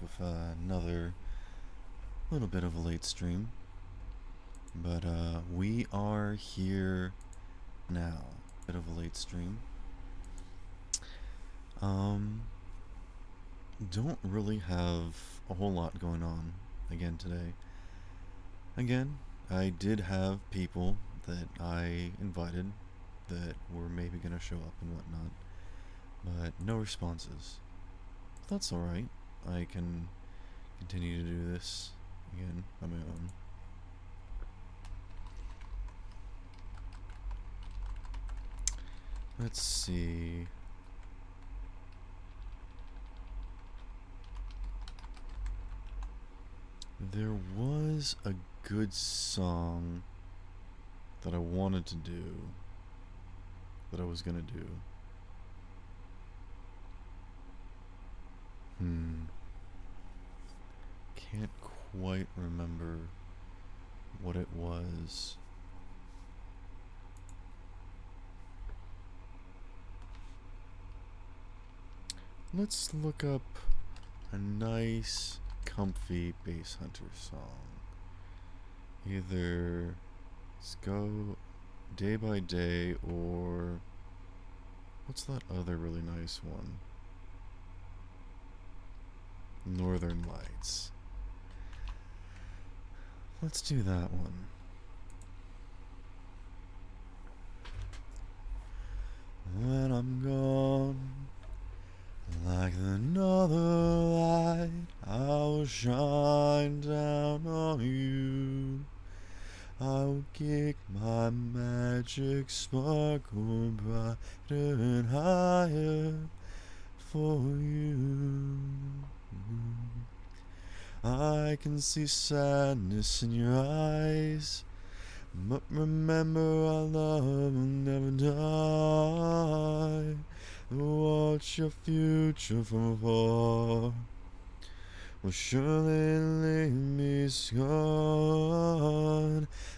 with another little bit of a late stream, but we are here now. Bit of a late stream. Um, don't really have a whole lot going on again today. Again, I did have people that I invited that were maybe gonna show up and whatnot, but no responses. That's alright. I can continue to do this again on my own. Let's see. There was a good song that I wanted to do, that I was gonna do. Can't quite remember what it was. Let's look up a nice, comfy bass hunter song. Either let's go Day by Day or what's that other really nice one? Northern Lights. Let's do that one. When I'm gone, like the northern light, I will shine down on you. I will kick my magic sparkle brighter and higher for you. I can see sadness in your eyes, but remember our love will never die. Watch your future from afar will surely leave me scarred.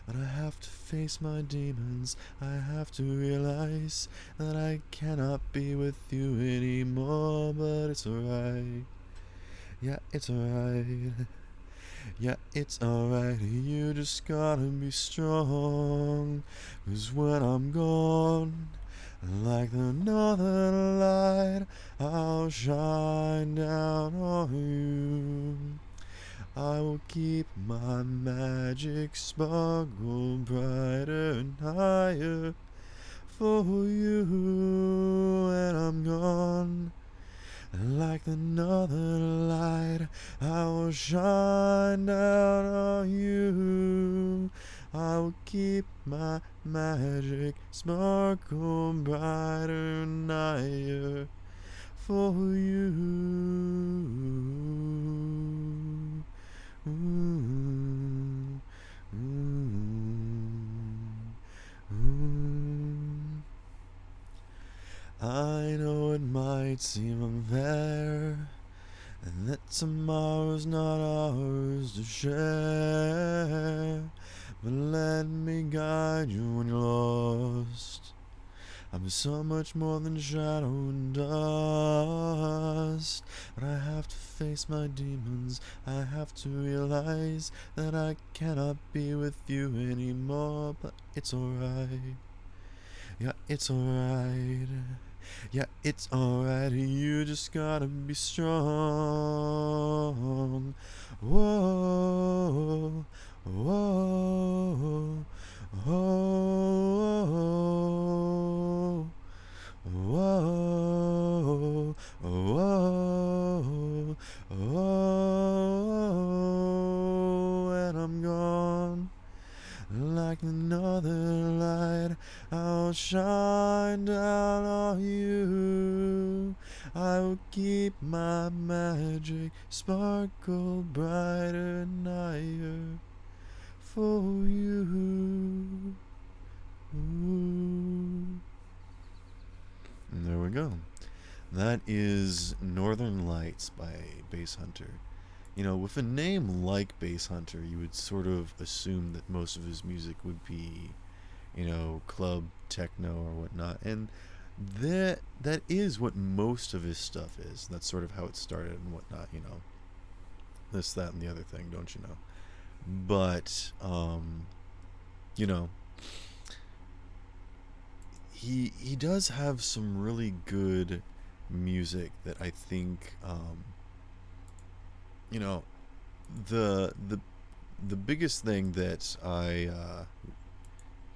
But I have to face my demons. I have to realize that I cannot be with you anymore. But it's alright. Yeah, it's alright. Yeah, it's alright. You just gotta be strong. 'Cause when I'm gone, like the northern light, I'll shine down on you. I will keep my magic sparkle brighter and higher for you when I'm gone. Like the northern light, I will shine down on you. I will keep my magic sparkle brighter and higher for you. Ooh, ooh, ooh. I know it might seem unfair, and that tomorrow's not ours to share. But let me guide you when you're lost. I'm so much more than shadow and dust. But I have to face my demons. I have to realize that I cannot be with you anymore. But it's alright. Yeah, it's alright. Yeah, it's alright. You just gotta be strong. Whoa, whoa, whoa, whoa, whoa, whoa. And I'm gone. Like the northern light, I'll shine down on you. I will keep my magic sparkle brighter and higher for you. Ooh. And there we go. That is Northern Lights by Bass Hunter. You know, with a name like Bass Hunter, you would sort of assume that most of his music would be, you know, club, techno, or whatnot. And that is what most of his stuff is. That's sort of how it started and whatnot, you know. this, that, and the other thing, don't you know? But you know, he does have some really good music that I think you know, the biggest thing that I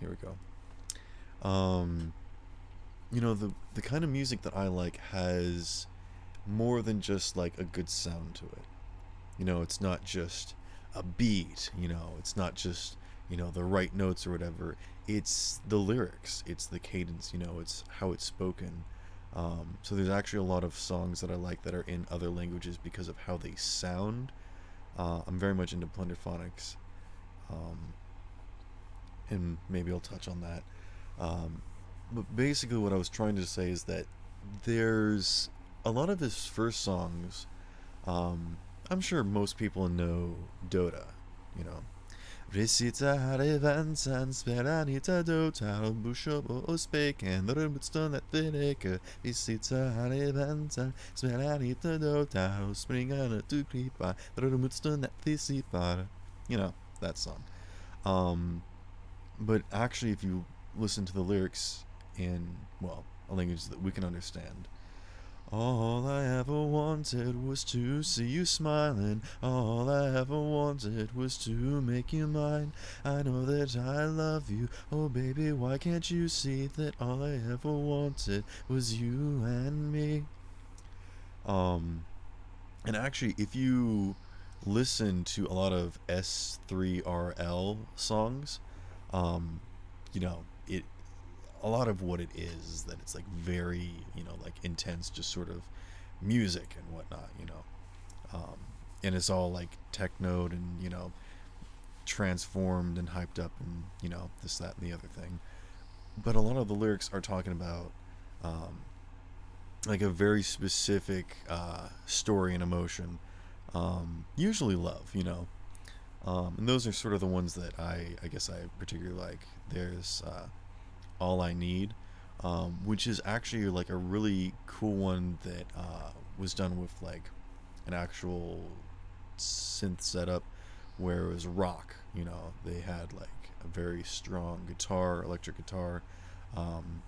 here we go. You know, the kind of music that I like has more than just like a good sound to it. You know, it's not just a beat, you know, it's not just, you know, the right notes or whatever. It's the lyrics, it's the cadence, you know, it's how it's spoken. So there's actually a lot of songs that I like that are in other languages because of how they sound. I'm very much into blended phonics, um, and maybe I'll touch on that. Um, but basically, what I was trying to say is that there's a lot of his first songs. Um, I'm sure most people know Dota, you know. Risita Harivansan Speranita Dota Bushobo Usbekan Rumbutstone at Vineka Risita Harivansan Speranita Dota Springana to Kripa Rumbutstone at Visipar. You know, that song. Um, but actually, if you listen to the lyrics in, well, a language that we can understand, all I ever wanted was to see you smiling. All I ever wanted was to make you mine. I know that I love you. Oh, baby, why can't you see that all I ever wanted was you and me? Um, and actually, if you listen to a lot of S3RL songs, um, you know, it a lot of what it is that it's like very, you know, like intense, just sort of music and whatnot, you know. And it's all like technoed and, you know, transformed and hyped up and, you know, this, that, and the other thing. But a lot of the lyrics are talking about um, like a very specific story and emotion, usually love, you know. And those are sort of the ones that I guess I particularly like. There's All I Need, which is actually like a really cool one that was done with like an actual synth setup where it was rock. You know, they had like a very strong guitar, electric guitar, um,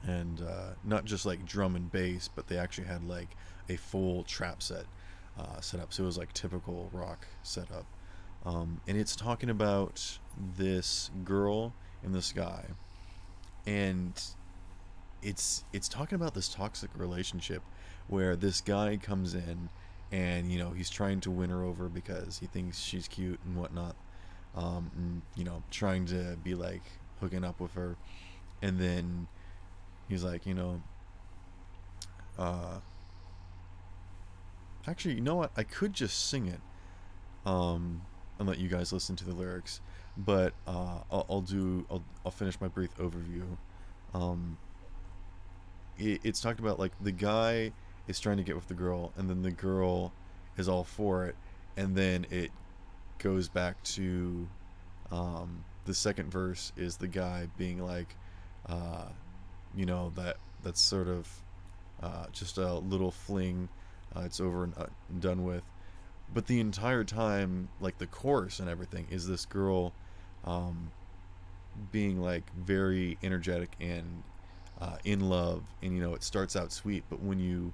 and not just like drum and bass, but they actually had like a full trap set up. So it was like typical rock setup. And it's talking about this girl and this guy, and it's talking about this toxic relationship where this guy comes in and, you know, he's trying to win her over because he thinks she's cute and whatnot, and, you know, trying to be like hooking up with her, and then he's like, you know, uh actually, you know what, I could just sing it, and let you guys listen to the lyrics, but I'll finish my brief overview. um it's talked about like the guy is trying to get with the girl, and then the girl is all for it, and then it goes back to the second verse is the guy being like, uh, you know, that's sort of just a little fling, it's over and done with. But the entire time, like the chorus and everything, is this girl um, being like very energetic and in love, and, you know, it starts out sweet, but when you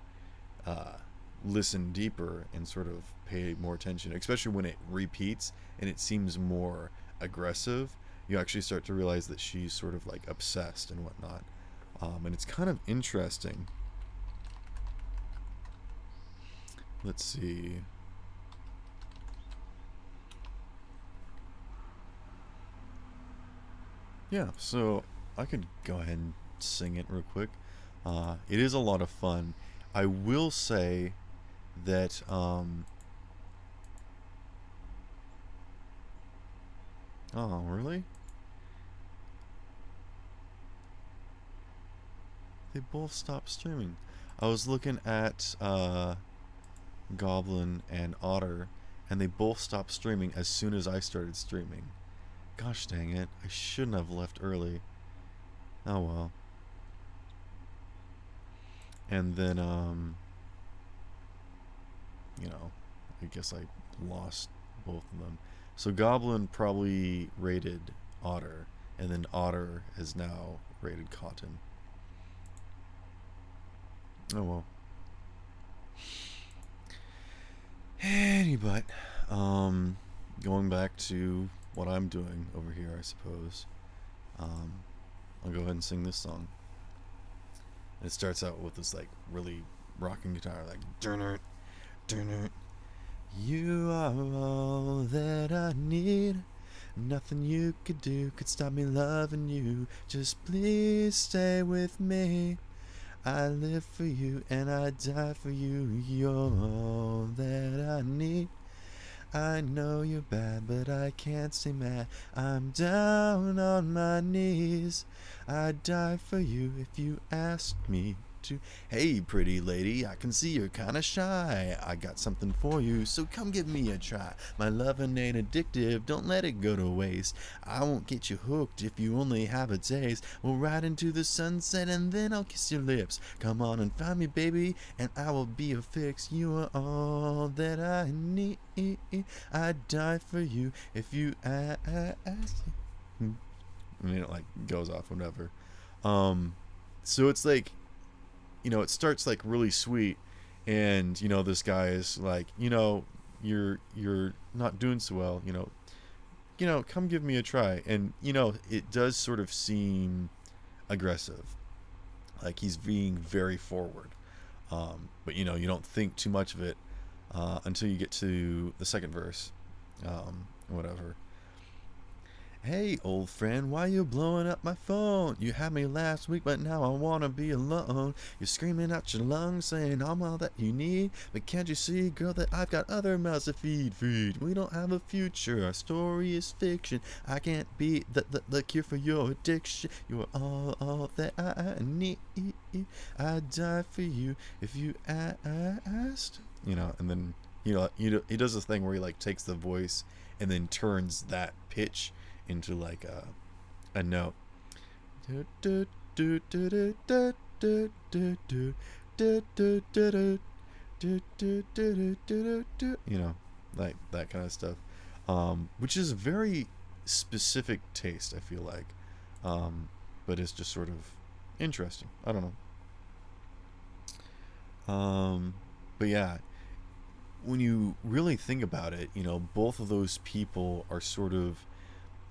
uh, listen deeper and sort of pay more attention, especially when it repeats and it seems more aggressive, you actually start to realize that she's sort of like obsessed and whatnot. And it's kind of interesting. Let's see. Yeah, so I could go ahead and sing it real quick. It is a lot of fun. I will say that oh, really? They both stopped streaming. I was looking at Goblin and Otter, and they both stopped streaming as soon as I started streaming. Gosh dang it. I shouldn't have left early. Oh well. And then you know, I guess I lost both of them. So Goblin probably rated Otter, and then Otter has now rated Cotton. Oh well. But going back to what I'm doing over here, I suppose. I'll go ahead and sing this song. It starts out with this like really rocking guitar, like durner, durner. You are all that I need. Nothing you could do could stop me loving you. Just please stay with me. I live for you and I die for you. You're all that I need. I know you're bad, but I can't stay mad. I'm down on my knees. I'd die for you if you asked me to. Hey, pretty lady, I can see you're kinda shy. I got something for you, so come give me a try. My lovin' ain't addictive, don't let it go to waste. I won't get you hooked if you only have a taste. We'll ride into the sunset and then I'll kiss your lips. Come on and find me, baby, and I will be a fix. You are all that I need. I'd die for you if you ask. I mean, it like goes off, whatever. So it's like, it starts like really sweet, and this guy is like, you're not doing so well, come give me a try. And it does sort of seem aggressive, like he's being very forward, but you don't think too much of it until you get to the second verse, whatever. Hey, old friend, why you blowing up my phone? You had me last week, but now I wanna be alone. You're screaming out your lungs, saying I'm all that you need. But can't you see, girl, that I've got other mouths to feed? We don't have a future, our story is fiction. I can't be the cure for your addiction. You are all that I need. I'd die for you if you asked. And then, he does this thing where he, like, takes the voice and then turns that pitch into like a note, like that kind of stuff, which is a very specific taste, I feel like, but it's just sort of interesting. I don't know. But yeah, when you really think about it, both of those people are sort of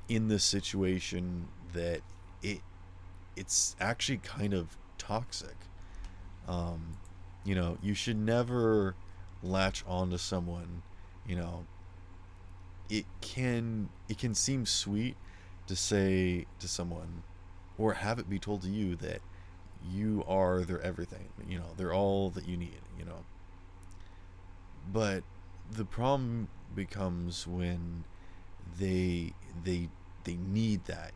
in this situation that it's actually kind of toxic. You should never latch onto someone. It can seem sweet to say to someone, or have it be told to you, that you are their everything. They're all that you need. But the problem becomes when they need that.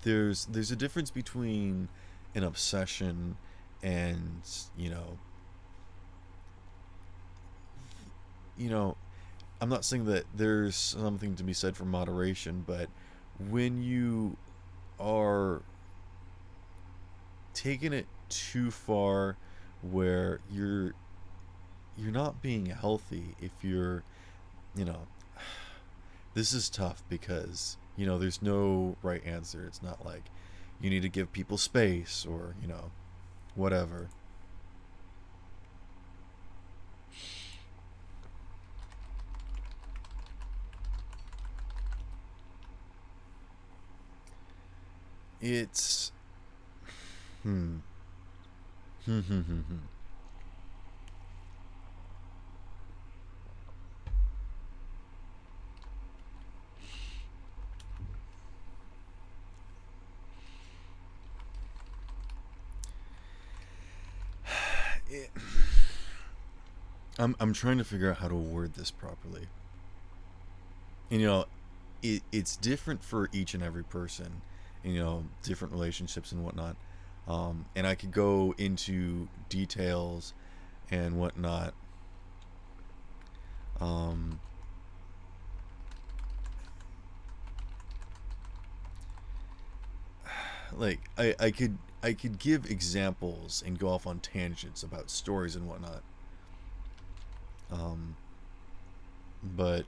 There's a difference between an obsession and I'm not saying that there's something to be said for moderation, but when you are taking it too far, where you're not being healthy, if you're this is tough because there's no right answer. It's not like you need to give people space or whatever. It's I'm trying to figure out how to word this properly. And, it's different for each and every person, different relationships and whatnot. And I could go into details and whatnot. Like I could give examples and go off on tangents about stories and whatnot. But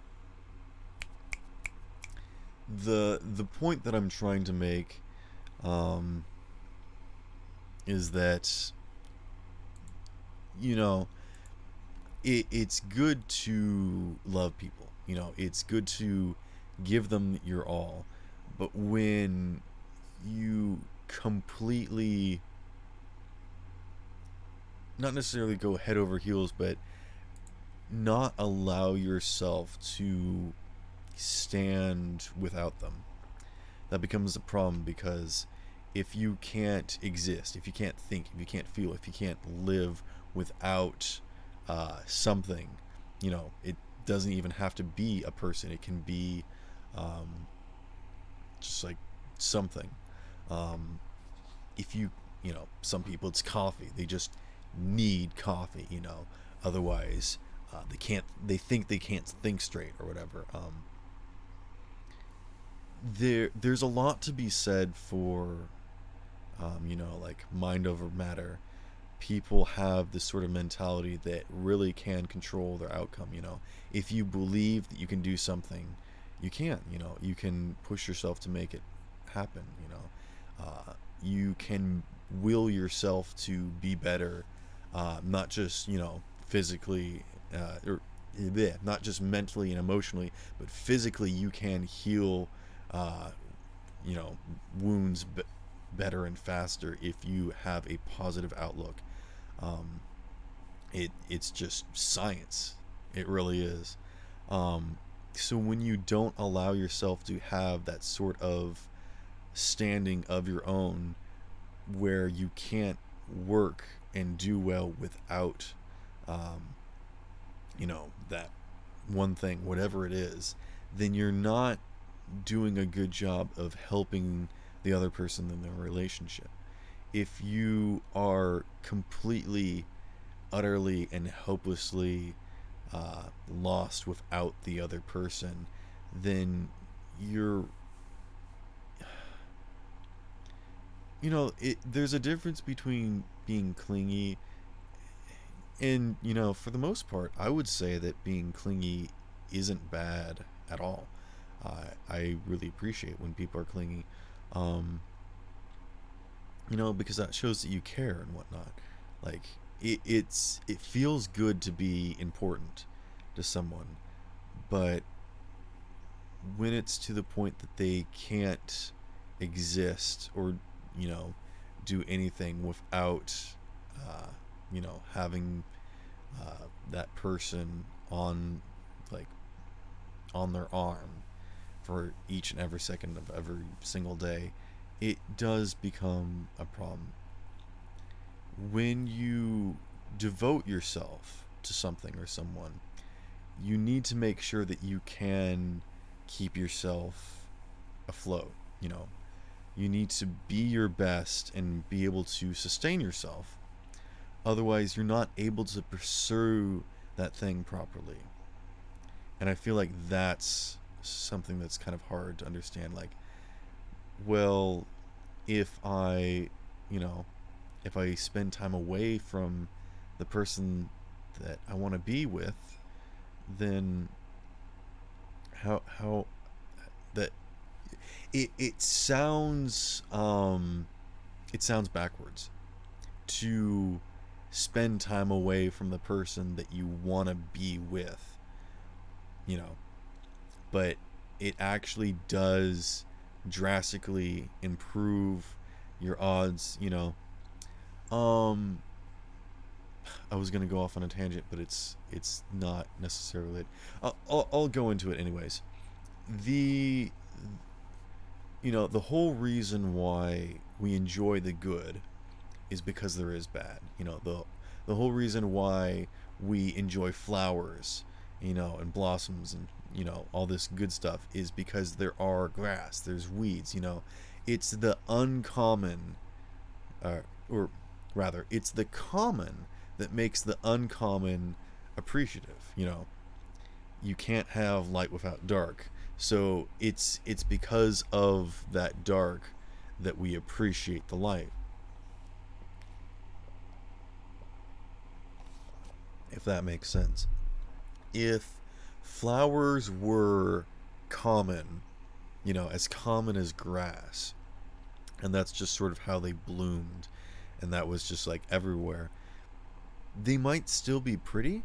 the point that I'm trying to make, um, is that, you know, it's good to love people. It's good to give them your all. But when you completely, not necessarily go head over heels, but not allow yourself to stand without them, that becomes a problem. Because if you can't exist, if you can't think, if you can't feel, if you can't live without something, it doesn't even have to be a person. It can be, um, just like something. Um, if some people, it's coffee. They just need coffee. Otherwise, they think they can't think straight or whatever. There's a lot to be said for, like mind over matter. People have this sort of mentality that really can control their outcome. If you believe that you can do something, you can. You can push yourself to make it happen. You can will yourself to be better, not just physically, or not just mentally and emotionally, but physically. You can heal, uh, wounds better and faster if you have a positive outlook. Um, it's just science. It really is. So when you don't allow yourself to have that sort of standing of your own, where you can't work and do well without, um, that one thing, whatever it is, then you're not doing a good job of helping the other person in the relationship. If you are completely, utterly, and hopelessly lost without the other person, then you're, there's a difference between being clingy and, for the most part, I would say that being clingy isn't bad at all. I really appreciate when people are clingy, um, because that shows that you care and whatnot. Like, it feels good to be important to someone, but when it's to the point that they can't exist or, you know do anything without, uh, having, that person on, like, on their arm for each and every second of every single day, it does become a problem. When you devote yourself to something or someone, you need to make sure that you can keep yourself afloat. You need to be your best and be able to sustain yourself. Otherwise, you're not able to pursue that thing properly. And I feel like that's something that's kind of hard to understand. Like, well, if I, you know, if I spend time away from the person that I want to be with, then how that it sounds backwards to spend time away from the person that you want to be with, you know but it actually does drastically improve your odds. um I was gonna go off on a tangent, but it's not necessarily it. I'll go into it anyways. The the whole reason why we enjoy the good is because there is bad. The whole reason why we enjoy flowers, and blossoms, and all this good stuff, is because there are grass, there's weeds. It's the uncommon, or rather, it's the common that makes the uncommon appreciative. You can't have light without dark. So it's because of that dark that we appreciate the light, if that makes sense. If flowers were common, as common as grass, and that's just sort of how they bloomed, and that was just like everywhere, they might still be pretty,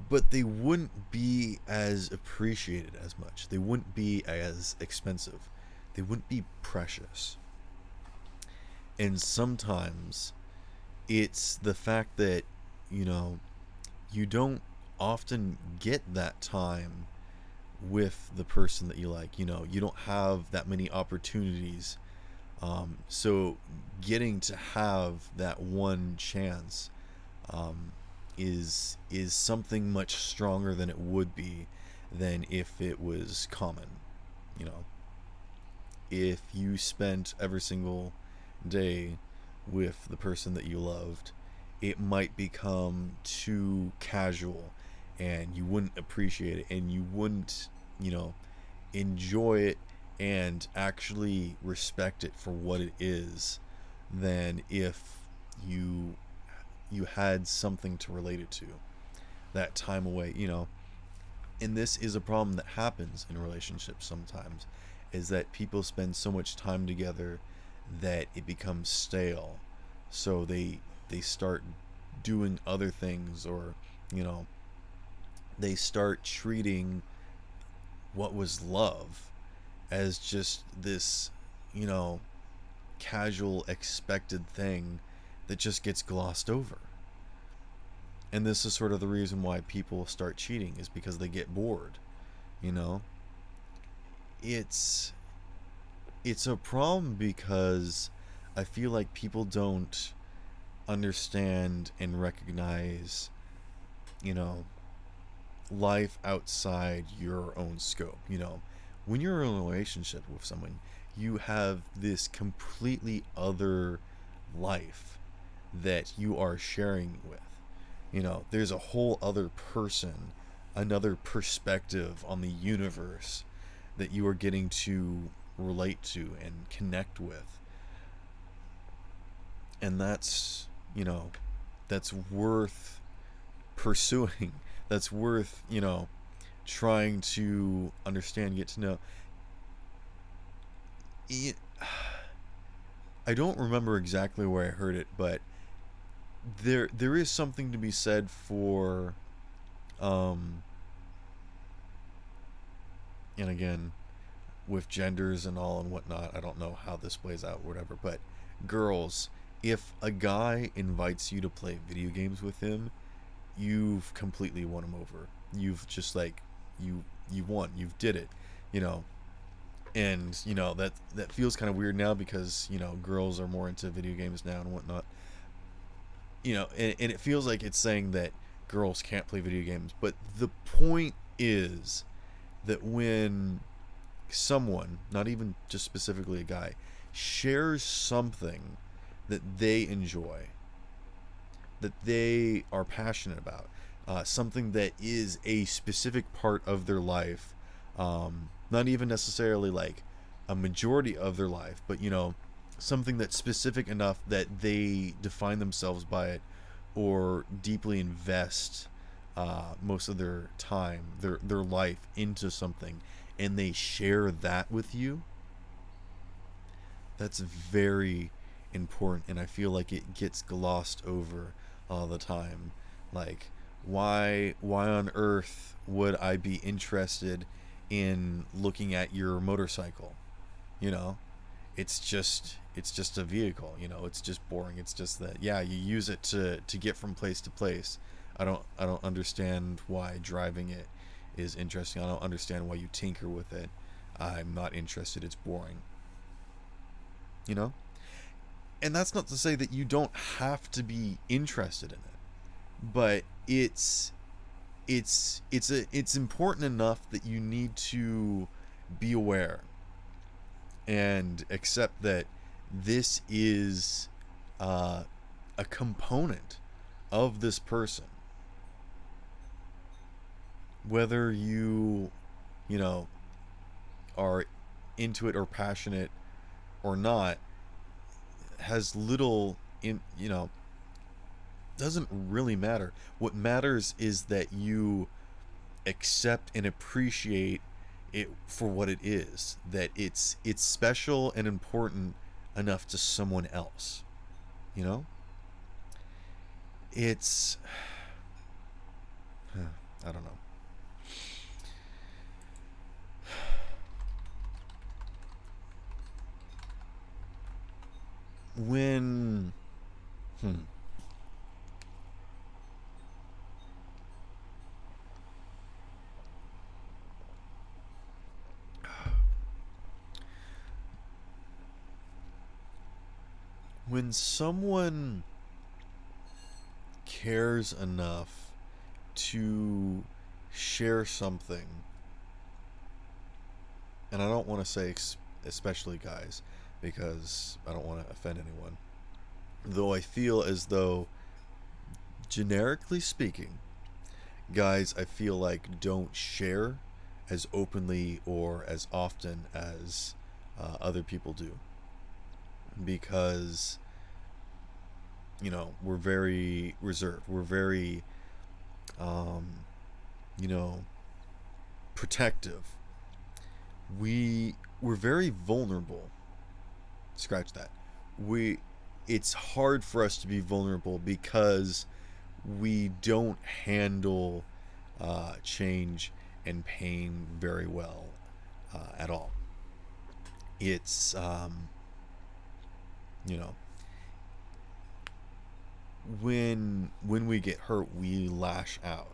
but they wouldn't be as appreciated as much. They wouldn't be as expensive. They wouldn't be precious. And sometimes it's the fact that, you know, you don't often get that time with the person that you like. You don't have that many opportunities. So getting to have that one chance is something much stronger than it would be than if it was common. You know, if you spent every single day with the person that you loved, it might become too casual, and you wouldn't appreciate it, and you wouldn't, enjoy it and actually respect it for what it is, than if you had something to relate it to, that time away. And this is a problem that happens in relationships sometimes, is that people spend so much time together that it becomes stale. So they start doing other things, or they start treating what was love as just this casual expected thing that just gets glossed over. And this is sort of the reason why people start cheating, is because they get bored. It's a problem, because I feel like people don't understand and recognize, life outside your own scope. When you're in a relationship with someone, you have this completely other life that you are sharing with. There's a whole other person, another perspective on the universe that you are getting to relate to and connect with. And that's worth pursuing. That's worth, trying to understand, get to know. I don't remember exactly where I heard it, but there is something to be said for, and again, with genders and all and whatnot, I don't know how this plays out, whatever, but girls, if a guy invites you to play video games with him, you've completely won him over. You've just you won. You've did it. And that feels kind of weird now, because girls are more into video games now and whatnot. And it feels like it's saying that girls can't play video games, but the point is that when someone, not even just specifically a guy, shares something that they enjoy, that they are passionate about, something that is a specific part of their life, not even necessarily like a majority of their life, but something that's specific enough that they define themselves by it, or deeply invest most of their time, their life into something, and they share that with you. That's very important, and I feel like it gets glossed over all the time. Like, why on earth would I be interested in looking at your motorcycle? It's just a vehicle. It's just boring. It's just that, yeah, you use it to get from place to place. I don't understand why driving it is interesting. I don't understand why you tinker with it. I'm not interested. It's boring. And that's not to say that you don't have to be interested in it, but it's important enough that you need to be aware and accept that this is a component of this person. Whether you are into it or passionate or not, has little doesn't really matter. What matters is that you accept and appreciate it for what it is, that it's special and important enough to someone else, you know? It's I don't know. When hmm, when someone cares enough to share something, and I don't want to say especially guys, because I don't want to offend anyone, though I feel as though, generically speaking, guys, I feel like, don't share as openly or as often as other people do, because we're very reserved, we're very um, you know protective, we're very vulnerable. Scratch that. we it's hard for us to be vulnerable because we don't handle change and pain very well at all. It's you know when we get hurt, we lash out,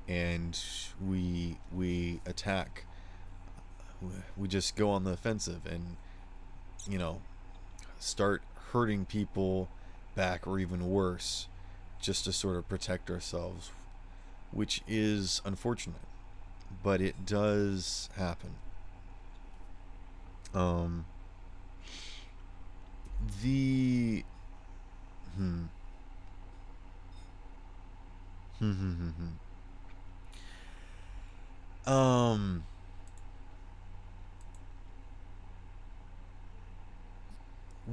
and we attack. We just go on the offensive, and you know start hurting people back, or even worse, just to sort of protect ourselves, which is unfortunate, but it does happen. Um, the hmm, hmm, hmm, hmm, um,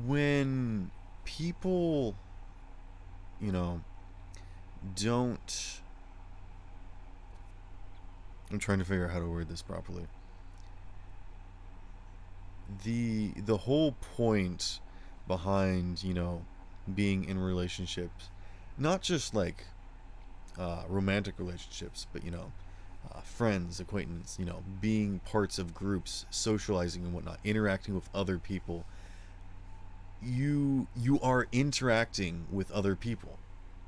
when people, you know, don't. I'm trying to figure out how to word this properly. The whole point behind being in relationships, not just like romantic relationships, but friends, acquaintance, being parts of groups, socializing and whatnot, interacting with other people. You are interacting with other people.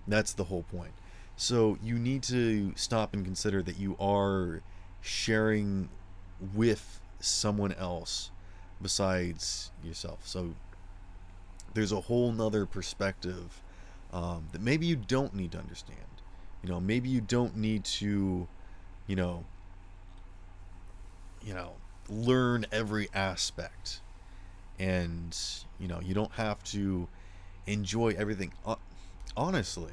That's the whole point. So you need to stop and consider that you are sharing with someone else besides yourself. So there's a whole nother perspective that maybe you don't need to understand. Maybe you don't need to, you know, learn every aspect, and you don't have to enjoy everything. Honestly,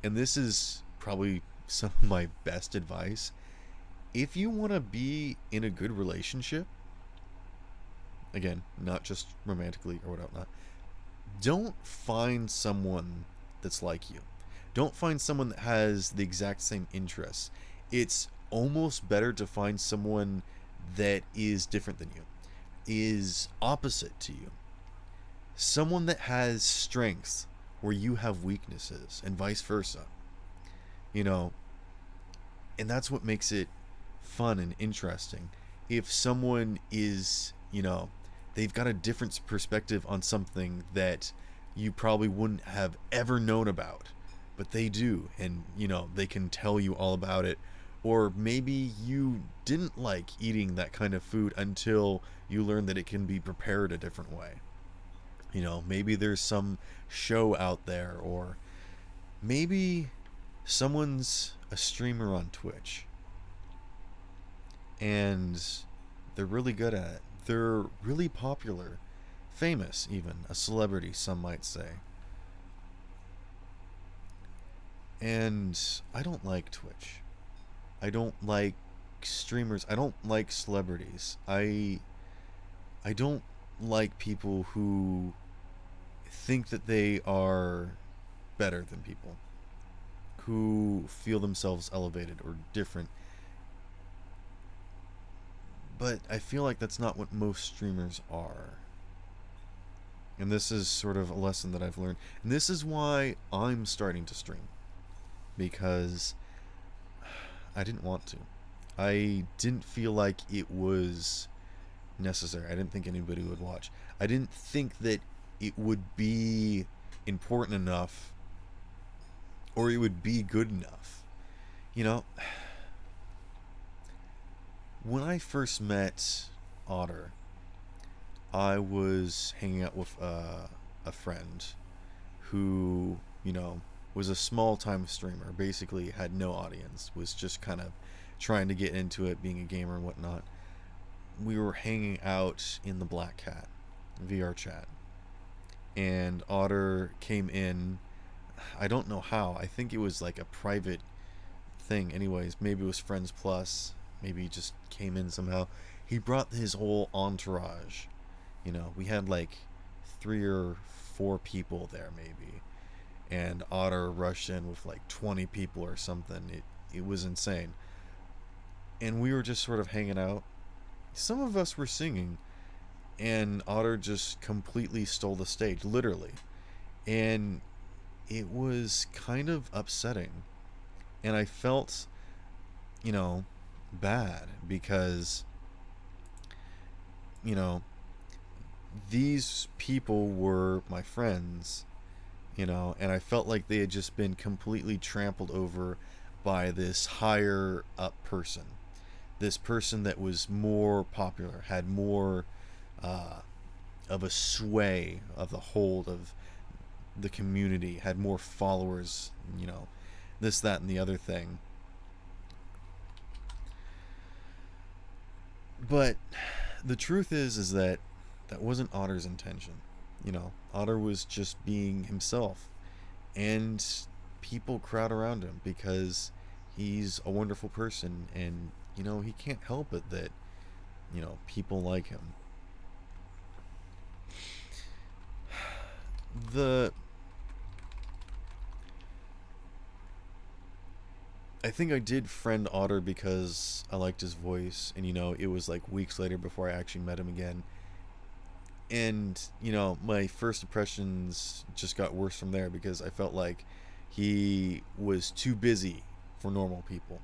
and this is probably some of my best advice. If you want to be in a good relationship, again, not just romantically or whatnot, don't find someone that's like you. Don't find someone that has the exact same interests. It's almost better to find someone that is different than you, is opposite to you. Someone that has strengths where you have weaknesses, and vice versa. You know, and that's what makes it fun and interesting. If someone is, they've got a different perspective on something that you probably wouldn't have ever known about, but they do, and they can tell you all about it. Or maybe you didn't like eating that kind of food until you learn that it can be prepared a different way. Maybe there's some show out there, or maybe someone's a streamer on Twitch and they're really good at it. They're really popular, famous, even a celebrity, some might say. And I don't like Twitch. I don't like streamers. I don't like celebrities. I don't like people who think that they are better than people, who feel themselves elevated or different. But I feel like that's not what most streamers are. And this is sort of a lesson that I've learned. And this is why I'm starting to stream. Because I didn't want to. I didn't feel like it was necessary. I didn't think anybody would watch. I didn't think that it would be important enough or it would be good enough. You know, when I first met Otter, I was hanging out with a friend who, was a small time streamer, basically had no audience, was just kind of trying to get into it, being a gamer and whatnot. We were hanging out in the Black Cat VR chat, and Otter came in. I don't know how. I think it was like a private thing. Anyways, maybe it was Friends Plus. Maybe he just came in somehow. He brought his whole entourage. We had like 3 or 4 people there, maybe. And Otter rushed in with like 20 people or something. It was insane. And we were just sort of hanging out. Some of us were singing, and Otter just completely stole the stage, literally. And it was kind of upsetting. And I felt, bad because, these people were my friends, and I felt like they had just been completely trampled over by this higher up person. This person that was more popular, had more of a sway, of the hold of the community, had more followers, this, that, and the other thing. But the truth is that wasn't Otter's intention. Otter was just being himself, and people crowd around him because he's a wonderful person, and he can't help it that people like him. I think I did friend Otter because I liked his voice, and it was like weeks later before I actually met him again. And my first impressions just got worse from there because I felt like he was too busy for normal people.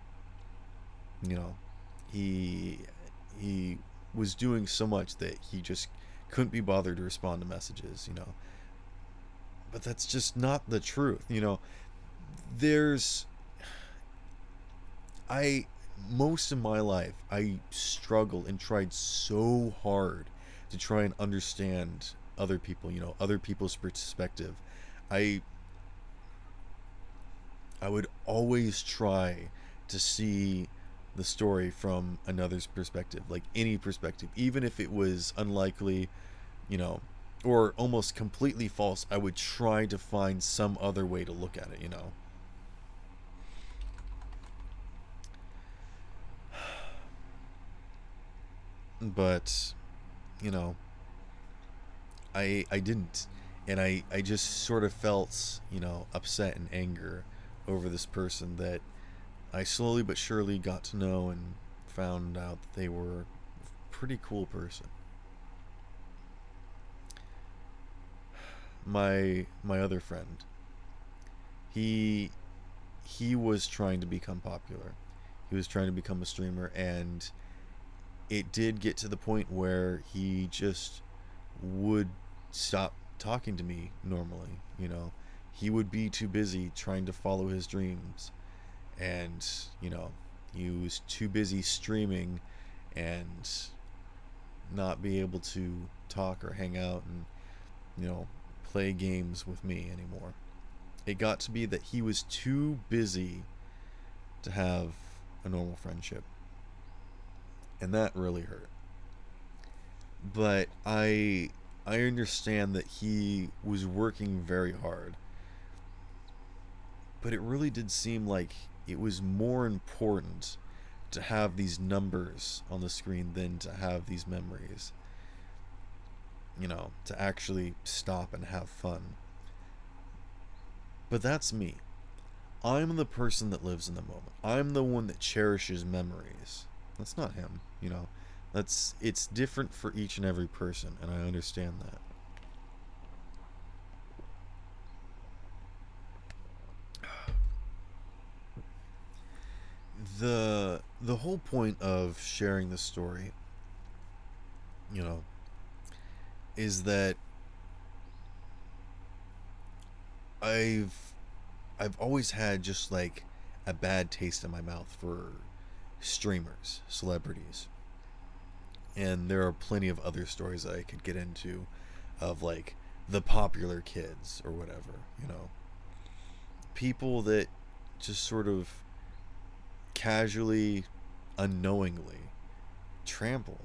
He was doing so much that he just couldn't be bothered to respond to messages. But that's just not the truth. There's I most of my life I struggled and tried so hard to try and understand other people, other people's perspective. I would always try to see the story from another's perspective, like any perspective, even if it was unlikely, or almost completely false. I would try to find some other way to look at it. But I didn't, and I just sort of felt upset and anger over this person that I slowly but surely got to know and found out that they were a pretty cool person. My other friend, he was trying to become popular. He was trying to become a streamer, and it did get to the point where he just would stop talking to me normally. He would be too busy trying to follow his dreams, and he was too busy streaming and not be able to talk or hang out and play games with me anymore. It got to be that he was too busy to have a normal friendship, and that really hurt. But I understand that he was working very hard, but it really did seem like it was more important to have these numbers on the screen than to have these memories, to actually stop and have fun. But that's me. I'm the person that lives in the moment. I'm the one that cherishes memories. That's not him, you know. It's different for each and every person, and I understand that. The whole point of sharing the story, you know, is that I've I've always had just like a bad taste in my mouth for streamers, celebrities. And there are plenty of other stories that I could get into of like the popular kids or whatever, you know. People that just sort of casually, unknowingly trample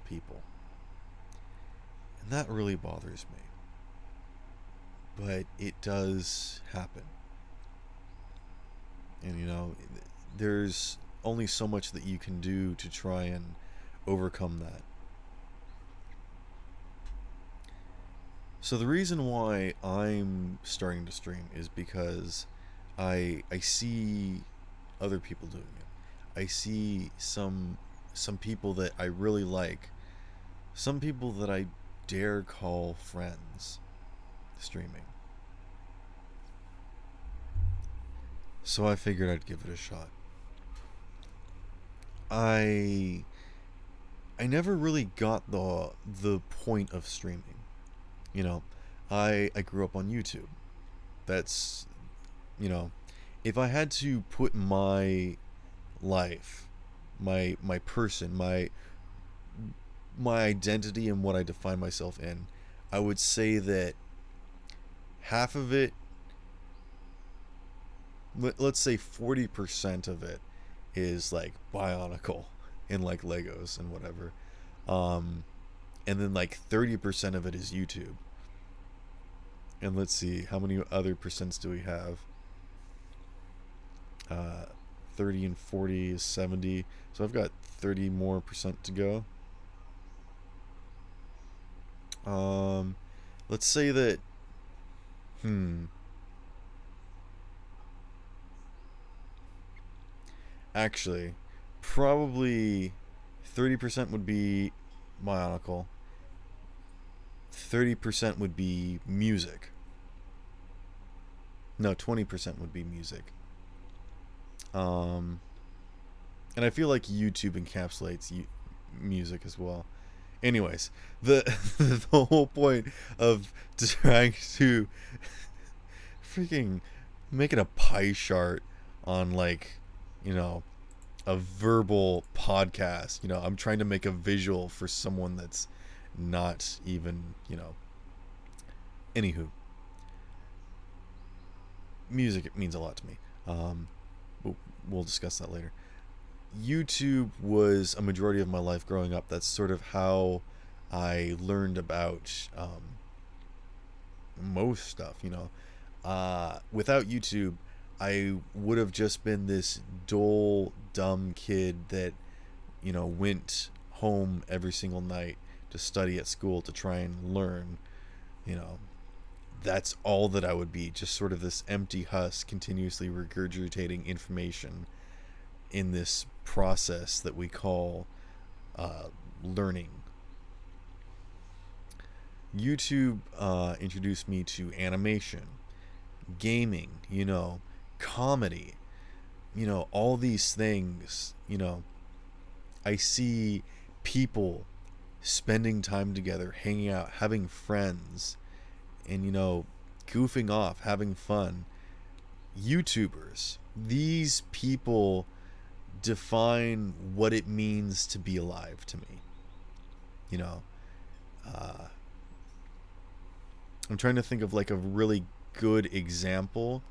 people. And that really bothers me. But it does happen. And you know, there's only so much that you can do to try and overcome that. So the reason why I'm starting to stream is because I see other people doing it. I see some people that I really like, some people that I dare call friends streaming. So I figured I'd give it a shot. I I never really got the point of streaming. You know, I grew up on YouTube. That's, you know, if I had to put my life, my person, my identity and what I define myself in, I would say that half of it, let's say 40% of it is like Bionicle and like Legos and whatever. Um and then like 30% of it is YouTube. And let's see, how many other percents do we have? Uh 30 and 40 is 70. So I've got 30 more percent to go. Um let's say that hmm actually probably 30% would be Bionicle. 30% would be music. No, 20% would be music. Um, and I feel like YouTube encapsulates music as well. Anyways, the the whole point of trying to freaking making a pie chart on like, you know, a verbal podcast. You know, I'm trying to make a visual for someone that's not even, you know. Anywho, music means a lot to me. Um, we'll discuss that later. YouTube was a majority of my life growing up. That's sort of how I learned about most stuff, you know. Without YouTube, I would have just been this dull, dumb kid that, you know, went home every single night to study at school to try and learn, you know. That's all that I would be, just sort of this empty husk continuously regurgitating information in this process that we call uh, learning. YouTube introduced me to animation, gaming, you know, comedy, you know, all these things, you know. I see people spending time together, hanging out, having friends, and, you know, goofing off, having fun. YouTubers, these people define what it means to be alive to me. You know, uh, I'm trying to think of like a really good example,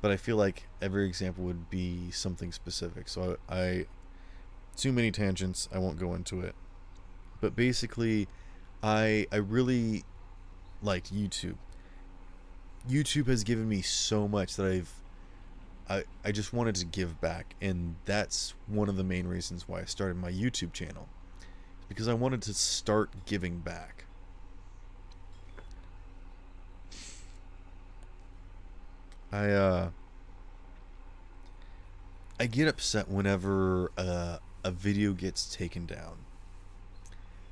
but I feel like every example would be something specific. So I too many tangents. I won't go into it. But basically, I really liked YouTube. YouTube has given me so much that I just wanted to give back, and that's one of the main reasons why I started my YouTube channel, because I wanted to start giving back. I I get upset whenever a video gets taken down.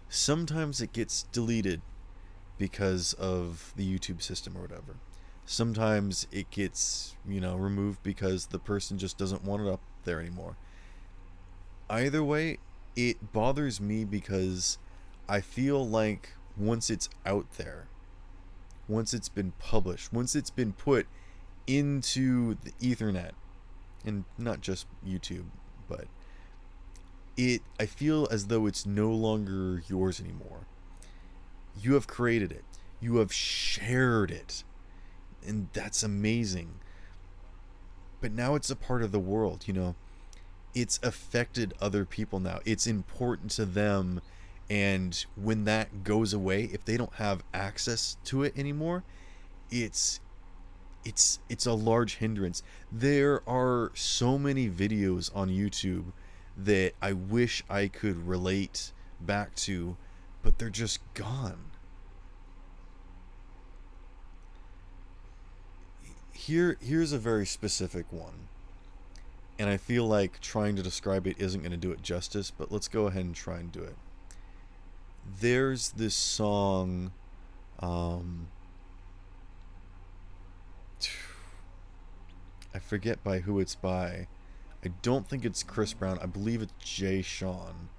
Sometimes it gets deleted because of the YouTube system or whatever. Sometimes it gets, removed because the person just doesn't want it up there anymore. Either way, it bothers me because I feel like once it's out there, once it's been published, once it's been put into the Ethernet, and not just YouTube, but I feel as though it's no longer yours anymore. You have created it. You have shared it. And that's amazing. But now it's a part of the world, It's affected other people now. It's important to them. And when that goes away, if they don't have access to it anymore, it's a large hindrance. There are so many videos on YouTube that I wish I could relate back to, but they're just gone. Here's a very specific one, and I feel like trying to describe it isn't going to do it justice, but let's go ahead and try and do it. There's this song, I forget by who it's by. I don't think it's Chris Brown. I believe it's Jay Sean.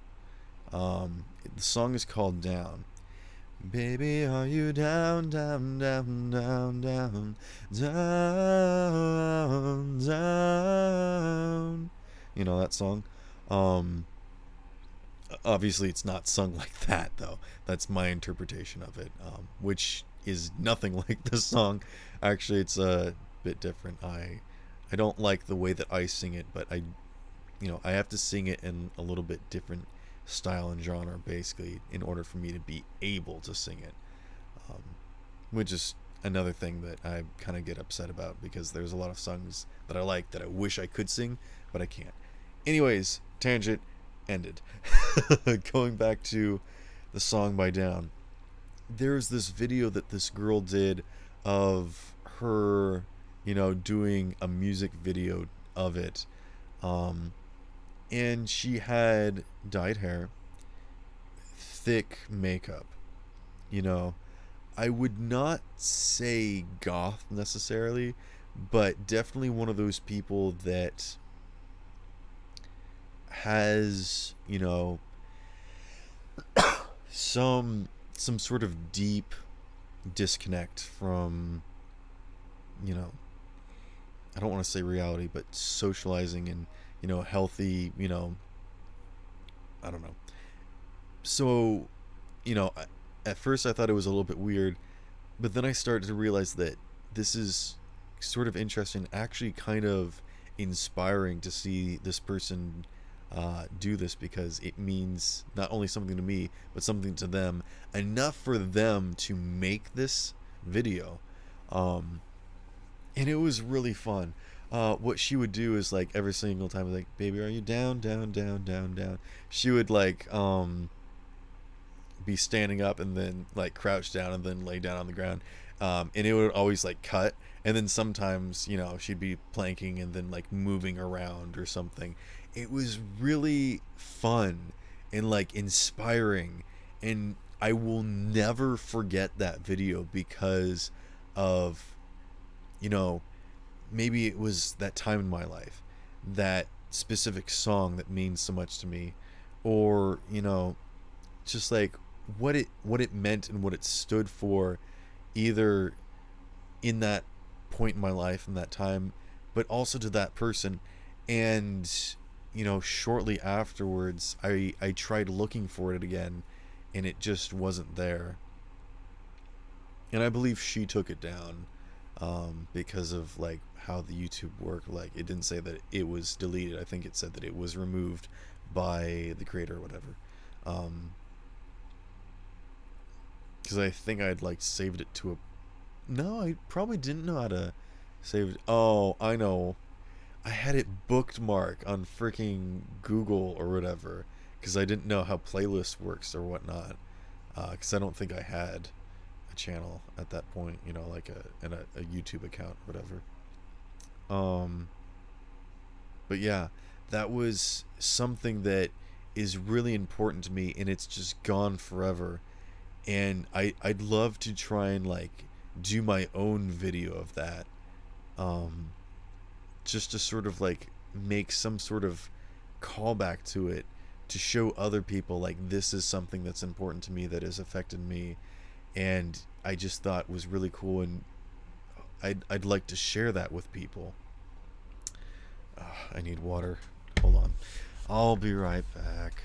The song is called Down. Baby, are you down, down, down, down, down, down, down? You know that song? Obviously it's not sung like that, though. That's my interpretation of it, which is nothing like the song. Actually, it's a bit different. I don't like the way that I sing it, but I have to sing it in a little bit different style and genre, basically, in order for me to be able to sing it, which is another thing that I kind of get upset about, because there's a lot of songs that I like that I wish I could sing, but I can't. Anyways, tangent ended. Going back to the song by Down, there's this video that this girl did of her, doing a music video of it, and she had dyed hair, thick makeup. I would not say goth necessarily, but definitely one of those people that has, some sort of deep disconnect from, I don't want to say reality, but socializing and, healthy, I don't know. So, at first I thought it was a little bit weird, but then I started to realize that this is sort of interesting, actually kind of inspiring to see this person do this, because it means not only something to me, but something to them, enough for them to make this video. And it was really fun. What she would do is, like, every single time, like, baby, are you down, down, down, down, down? She would, like, be standing up and then, like, crouch down and then lay down on the ground. And it would always, like, cut. And then sometimes, she'd be planking and then, like, moving around or something. It was really fun and, like, inspiring. And I will never forget that video because of, maybe it was that time in my life, that specific song that means so much to me, or just like what it meant and what it stood for, either in that point in my life in that time, but also to that person. And shortly afterwards I tried looking for it again, and it just wasn't there. And I believe she took it down, because of, like, how the YouTube worked. Like, it didn't say that it was deleted. I think it said that it was removed by the creator or whatever. Because I think I'd, like, saved it to a... No, I probably didn't know how to save it. Oh, I know. I had it bookmarked on freaking Google or whatever, because I didn't know how playlist works or whatnot. Because I don't think I had a channel at that point, like a YouTube account or whatever. But yeah, that was something that is really important to me, and it's just gone forever. And I'd love to try and like do my own video of that, um, just to sort of like make some sort of callback to it, to show other people like this is something that's important to me, that has affected me, and I just thought was really cool, and I'd like to share that with people. I need water. Hold on. I'll be right back.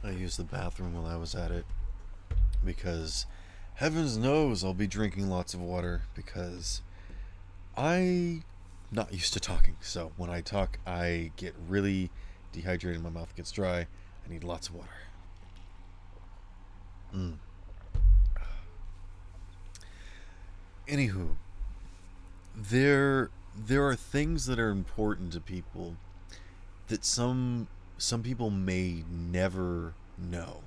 I used the bathroom while I was at it because heavens knows I'll be drinking lots of water because I not used to talking. So when I talk, I get really dehydrated. My mouth gets dry. I need lots of water. Mm. Anywho, there are things that are important to people that some people may never know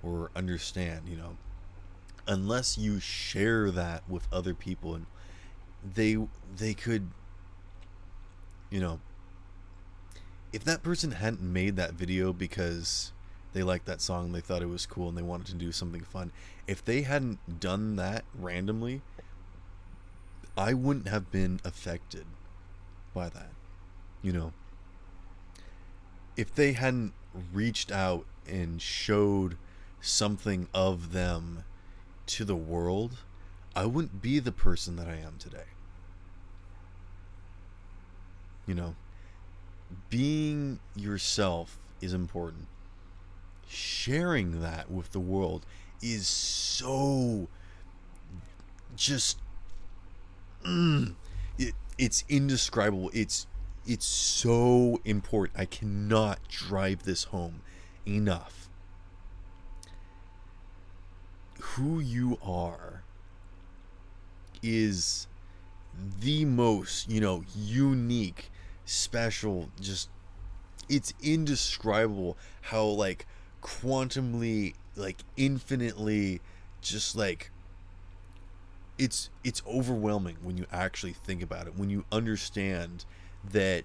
or understand. Unless you share that with other people, and they they could, you know if that person hadn't made that video because they liked that song, they thought it was cool, and they wanted to do something fun, if they hadn't done that randomly, I wouldn't have been affected by that. You know, if they hadn't reached out and showed something of them to the world, I wouldn't be the person that I am today. You know, being yourself is important. Sharing that with the world is so just it's indescribable. It's so important. I cannot drive this home enough. Who you are is the most, unique, special, just it's indescribable how like quantumly, like infinitely, just like it's overwhelming when you actually think about it, when you understand that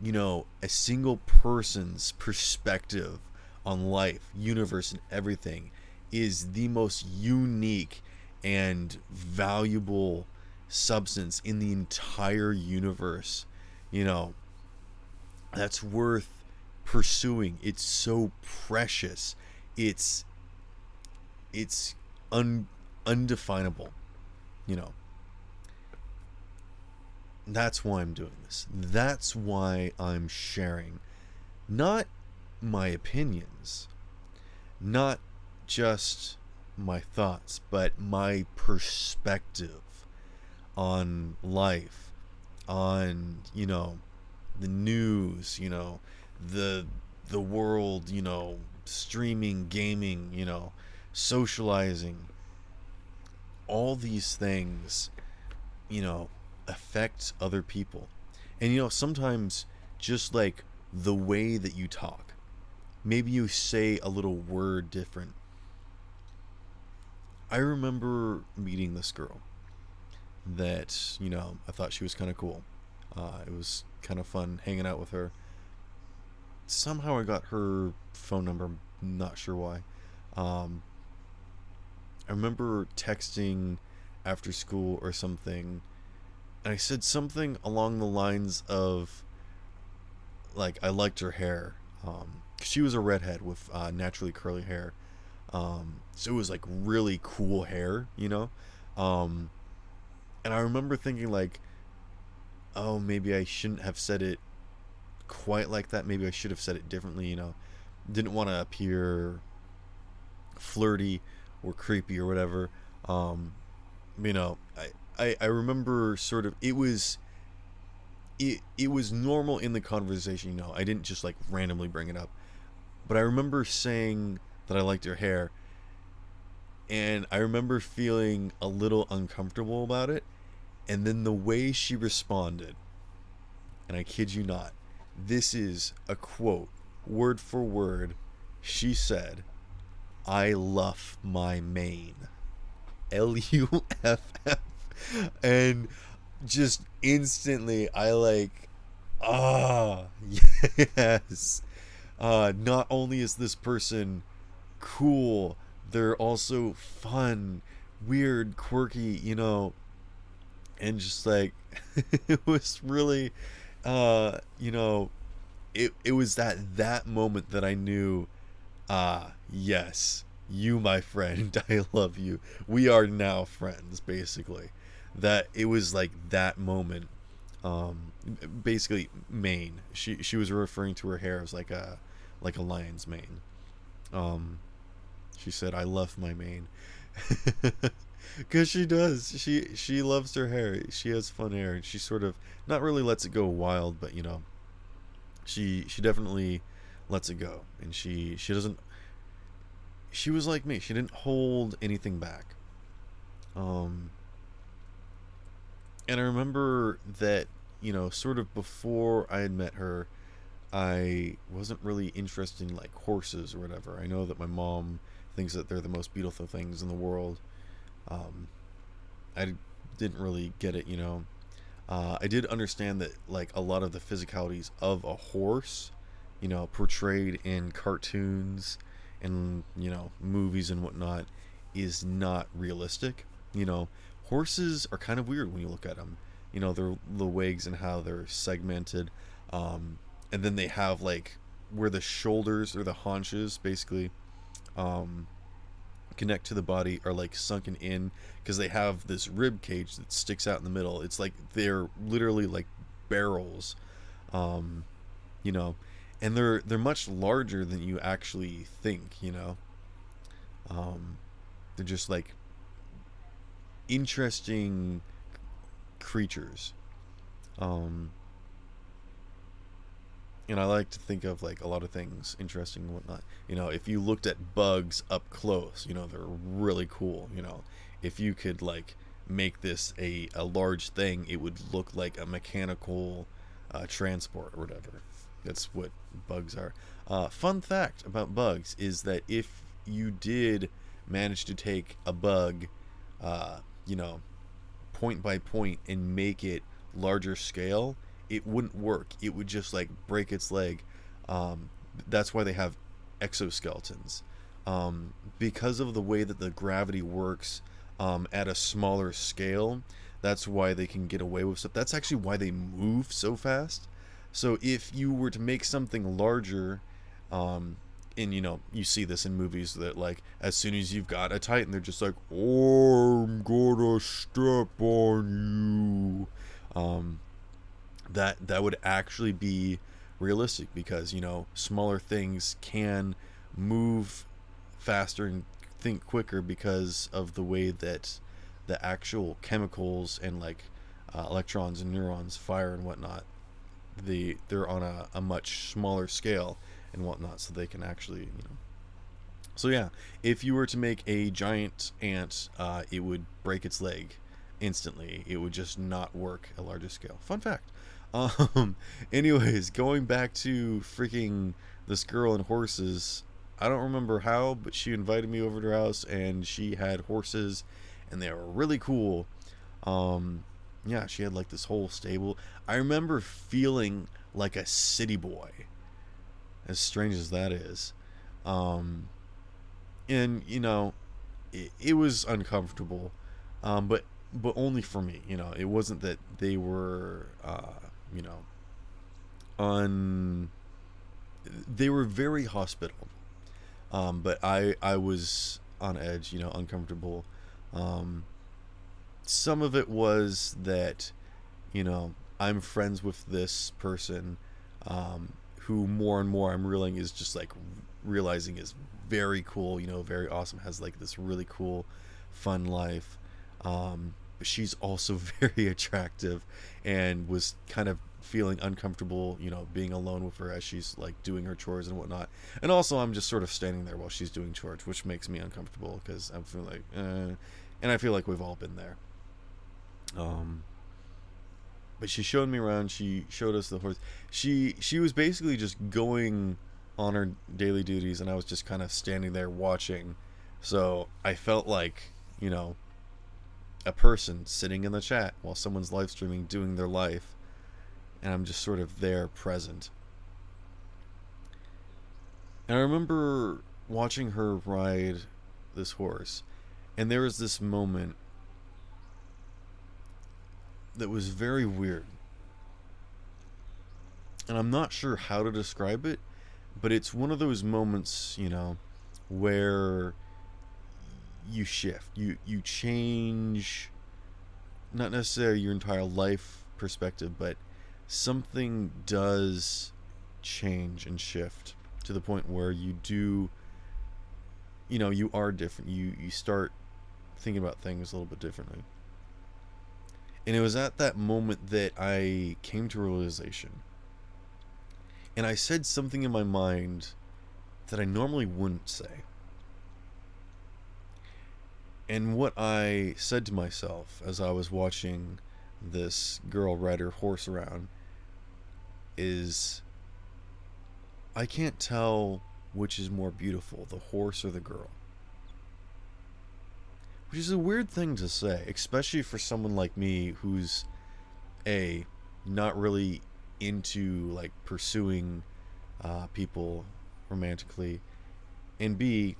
a single person's perspective on life, universe, and everything is the most unique and valuable substance in the entire universe. you know that's worth pursuing. It's so precious. It's it's undefinable. you know that's why I'm doing this. That's why I'm sharing, not my opinions, not just my thoughts, but my perspective on life, on the news, the world, streaming, gaming, socializing. All these things, affect other people. And sometimes just like the way that you talk, maybe you say a little word different. I remember meeting this girl that I thought she was kind of cool. It was kind of fun hanging out with her. Somehow I got her phone number, not sure why. I remember texting after school or something, and I said something along the lines of like I liked her hair. 'Cause she was a redhead with naturally curly hair. So it was like really cool hair. Um, and I remember thinking like, oh, maybe I shouldn't have said it quite like that. Maybe I should have said it differently, didn't want to appear flirty or creepy or whatever. Um, I remember sort of it was normal in the conversation. I didn't just like randomly bring it up, but I remember saying that I liked her hair, and I remember feeling a little uncomfortable about it. And then the way she responded, and I kid you not, this is a quote, word for word. She said, "I luff my mane." Luff. And just instantly I like, ah, yes. Not only is this person cool, they're also fun, weird, quirky, and just like it was really it was that moment that I knew, yes, you, my friend, I love you. We are now friends, basically. That it was like that moment. Basically, mane. She was referring to her hair as like a lion's mane. She said, "I love my mane," because she does. She loves her hair. She has fun hair, and she sort of not really lets it go wild, but she definitely lets it go, and she doesn't. She was like me. She didn't hold anything back. Um, and I remember that sort of before I had met her, I wasn't really interested in like horses or whatever. I know that my mom thinks that they're the most beautiful things in the world. Um, I didn't really get it. I did understand that like a lot of the physicalities of a horse, portrayed in cartoons and movies and whatnot, is not realistic. Horses are kind of weird when you look at them. Their the legs and how they're segmented, and then they have like where the shoulders or the haunches basically um, connect to the body are like sunken in because they have this rib cage that sticks out in the middle. It's like they're literally like barrels, um, you know, and they're much larger than you actually think. Um, they're just like interesting creatures. Um, and I like to think of like a lot of things interesting and whatnot. If you looked at bugs up close, they're really cool. If you could like make this a large thing, it would look like a mechanical transport or whatever. That's what bugs are. Fun fact about bugs is that if you did manage to take a bug, uh, you know, point by point and make it larger scale, it wouldn't work. It would just like break its leg. Um, that's why they have exoskeletons. Because of the way that the gravity works at a smaller scale, that's why they can get away with stuff. That's actually why they move so fast. So if you were to make something larger, and you see this in movies that like as soon as you've got a Titan, they're just like, "Oh, I'm gonna step on you." That would actually be realistic because smaller things can move faster and think quicker because of the way that the actual chemicals and like electrons and neurons fire and whatnot. They're on a much smaller scale and whatnot, so they can actually. So yeah, if you were to make a giant ant, it would break its leg instantly. It would just not work at a larger scale. Fun fact. Anyways, going back to freaking this girl and horses, I don't remember how, but she invited me over to her house, and she had horses, and they were really cool. Yeah, she had like this whole stable. I remember feeling like a city boy, as strange as that is. Um, and it was uncomfortable, but only for me. It wasn't that they were you know un they were very hospitable, but I was on edge, uncomfortable. um some of it was that I'm friends with this person, who more and more I'm realizing is very cool, very awesome, has like this really cool, fun life. But she's also very attractive, and was kind of feeling uncomfortable, being alone with her as she's like doing her chores and whatnot. And also, I'm just sort of standing there while she's doing chores, which makes me uncomfortable because I'm feeling like, and I feel like we've all been there. But she showed me around. She showed us the horse. She was basically just going on her daily duties, and I was just kind of standing there watching. So I felt like, a person sitting in the chat while someone's live streaming doing their life, and I'm just sort of there present. And I remember watching her ride this horse, and there was this moment that was very weird. And I'm not sure how to describe it, but it's one of those moments, where you shift. You change, not necessarily your entire life perspective, but something does change and shift to the point where you are different. You start thinking about things a little bit differently. And it was at that moment that I came to a realization. And I said something in my mind that I normally wouldn't say. And what I said to myself as I was watching this girl ride her horse around is, I can't tell which is more beautiful, the horse or the girl. Which is a weird thing to say, especially for someone like me who's not really into like pursuing people romantically, and B,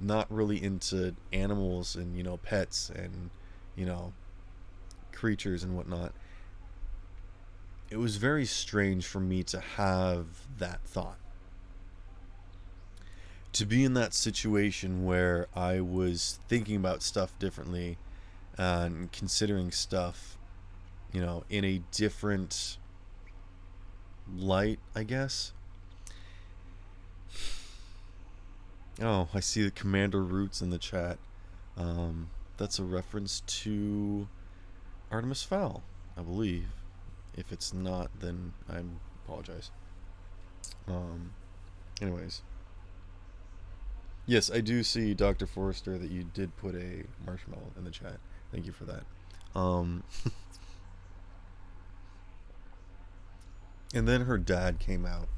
not really into animals and pets and creatures and whatnot. It was very strange for me to have that thought, to be in that situation where I was thinking about stuff differently and considering stuff in a different light, I guess. Oh, I see the Commander Roots in the chat. That's a reference to Artemis Fowl, I believe. If it's not, then I apologize. Anyways. Yes, I do see, Dr. Forrester, that you did put a marshmallow in the chat. Thank you for that. And then her dad came out,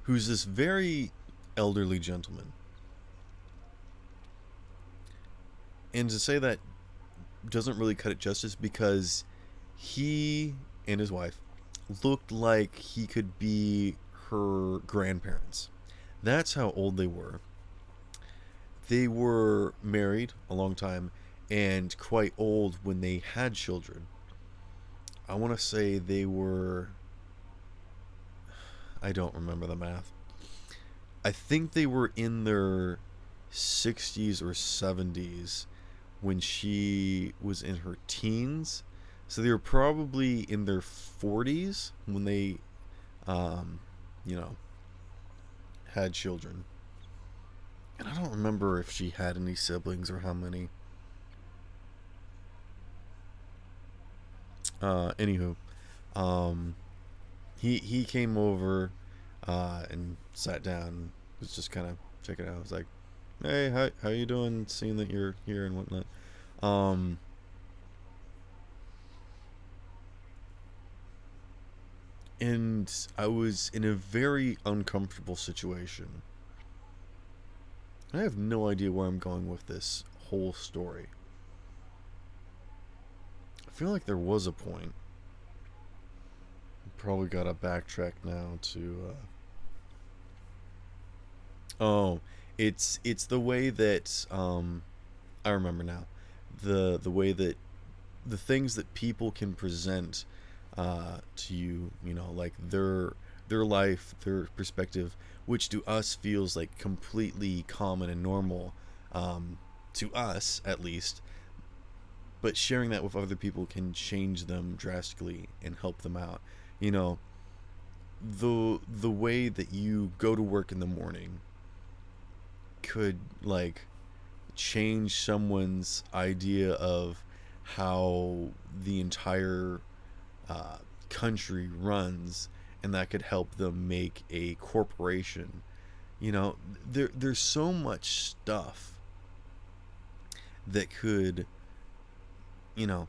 who's this very elderly gentleman. And to say that doesn't really cut it justice, because he and his wife looked like he could be her grandparents. That's how old they were. They were married a long time and quite old when they had children. I want to say they were... I don't remember the math. I think they were in their 60s or 70s when she was in her teens. So they were probably in their 40s when they, had children. And I don't remember if she had any siblings or how many. Anywho, he came over and sat down, was just kind of checking it out. I was like, hey, how you doing, seeing that you're here and whatnot. And I was in a very uncomfortable situation. I have no idea where I'm going with this whole story. I feel like there was a point. Probably gotta backtrack now to it's the way that I remember now. The way that the things that people can present to you, like their life, their perspective, which to us feels like completely common and normal, to us at least, but sharing that with other people can change them drastically and help them out. the way that you go to work in the morning could like change someone's idea of how the entire country runs, and that could help them make a corporation. There's so much stuff that could, you know,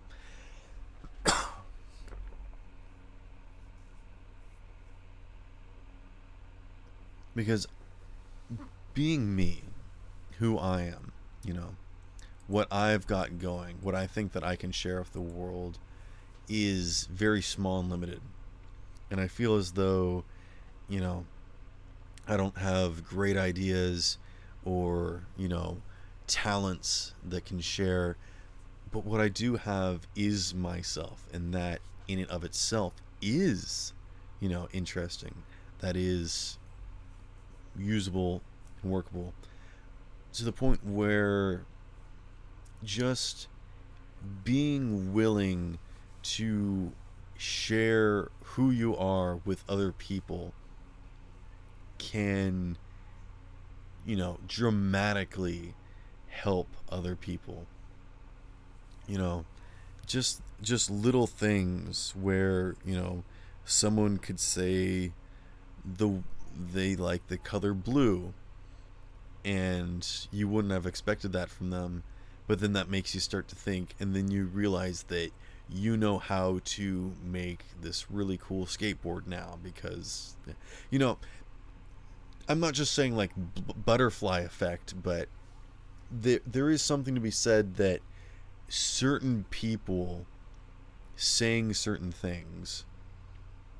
because being me, who I am, what I've got going, what I think that I can share with the world is very small and limited. And I feel as though, you know, I don't have great ideas or, talents that can share. But what I do have is myself. And that in and of itself is, interesting. That is usable and workable to the point where just being willing to share who you are with other people can, dramatically help other people. Just little things where, someone could say they like the color blue, and you wouldn't have expected that from them, but then that makes you start to think, and then you realize that you know how to make this really cool skateboard now because, I'm not just saying like butterfly effect, but there is something to be said that certain people saying certain things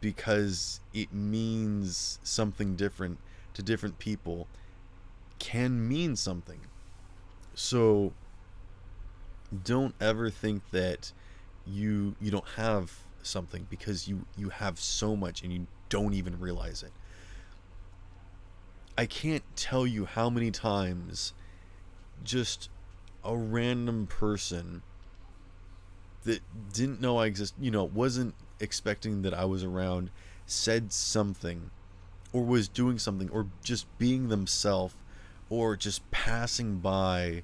because it means something different to different people can mean something. So don't ever think that you don't have something, because you have so much and you don't even realize it. I can't tell you how many times just a random person that didn't know I exist, wasn't expecting that I was around, said something or was doing something or just being themselves or just passing by,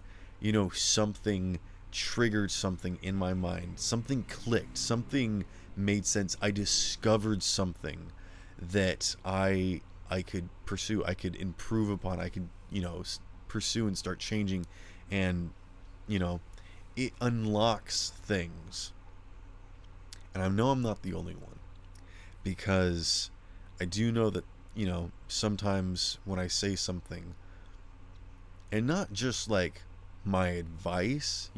something triggered something in my mind. Something clicked, something made sense. I discovered something that I could pursue, I could improve upon, I could, pursue and start changing, and, it unlocks things. And I know I'm not the only one, because I do know that, sometimes when I say something, and not just like my advice,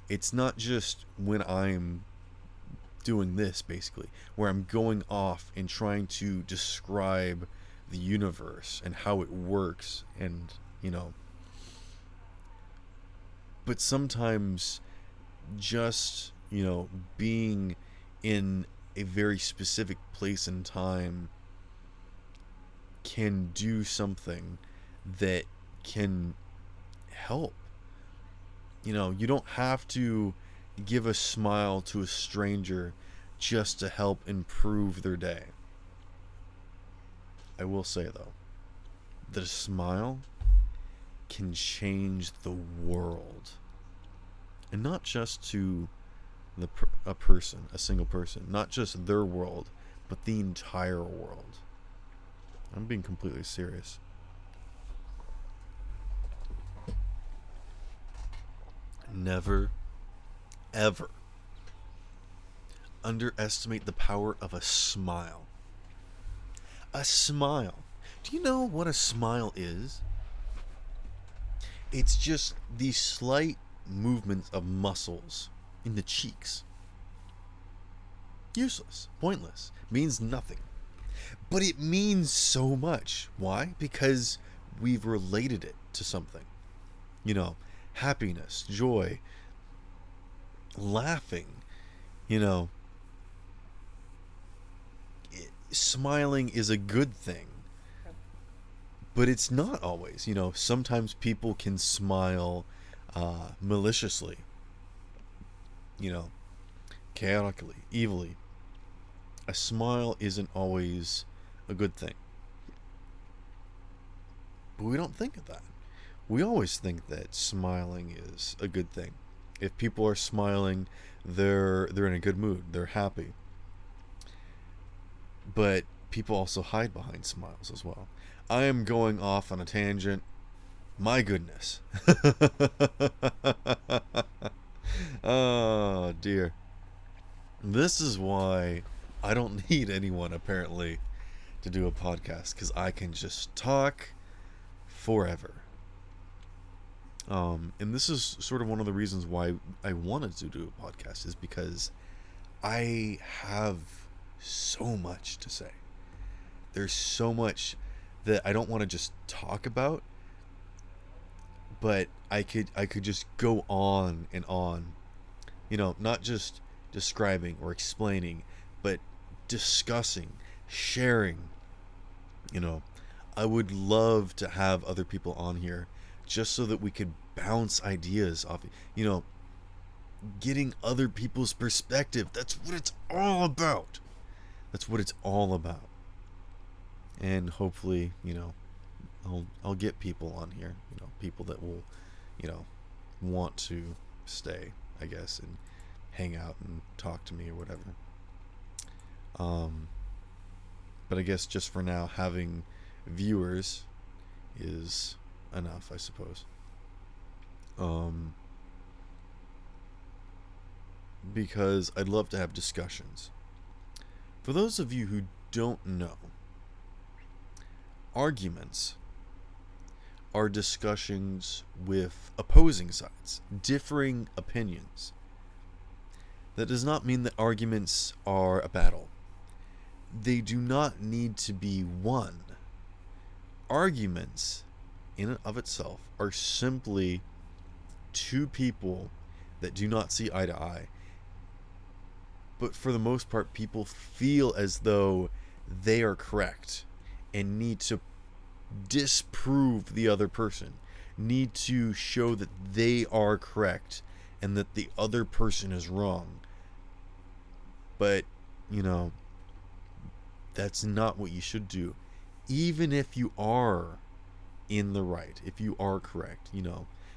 it's not just when I'm doing this, basically, where I'm going off and trying to describe the universe and how it works, and, but sometimes just, being in a very specific place and time can do something that can help. You don't have to give a smile to a stranger just to help improve their day. I will say, though, that a smile can change the world. And not just to a person, a single person, not just their world, but the entire world. I'm being completely serious. Never, ever underestimate the power of a smile. A smile. Do you know what a smile is? It's just these slight movements of muscles in the cheeks. Useless, pointless, means nothing. But it means so much. Why? Because we've related it to something. Happiness, joy, laughing, smiling is a good thing. But it's not always. Sometimes people can smile maliciously, chaotically, evilly. A smile isn't always a good thing. But we don't think of that. We always think that smiling is a good thing. If people are smiling, they're in a good mood. They're happy. But people also hide behind smiles as well. I am going off on a tangent. My goodness. Oh dear. This is why I don't need anyone apparently to do a podcast, because I can just talk forever. And this is sort of one of the reasons why I wanted to do a podcast, is because I have so much to say. There's so much that I don't want to just talk about, but I could just go on and on. Not just describing or explaining, but discussing, sharing. I would love to have other people on here just so that we could bounce ideas off. Getting other people's perspective. That's what it's all about. That's what it's all about. And hopefully, I'll get people on here, people that will, want to stay, I guess, and hang out and talk to me or whatever. But I guess just for now, having viewers is enough, I suppose. Because I'd love to have discussions. For those of you who don't know, arguments are discussions with opposing sides, differing opinions. That does not mean that arguments are a battle. They do not need to be won. Arguments, in and of itself, are simply two people that do not see eye to eye. But for the most part, people feel as though they are correct and need to disprove the other person, need to show that they are correct and that the other person is wrong. But, that's not what you should do. Even if you are in the right, if you are correct,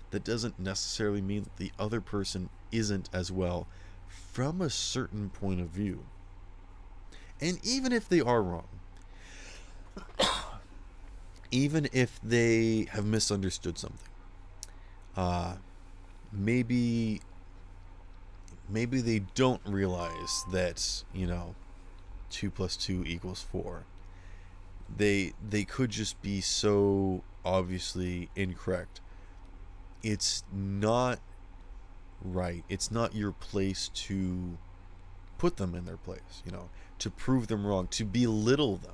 that doesn't necessarily mean that the other person isn't as well from a certain point of view. And even if they are wrong, even if they have misunderstood something, maybe they don't realize that 2 + 2 = 4. They could just be so obviously incorrect. It's not right. It's not your place to put them in their place, to prove them wrong, to belittle them.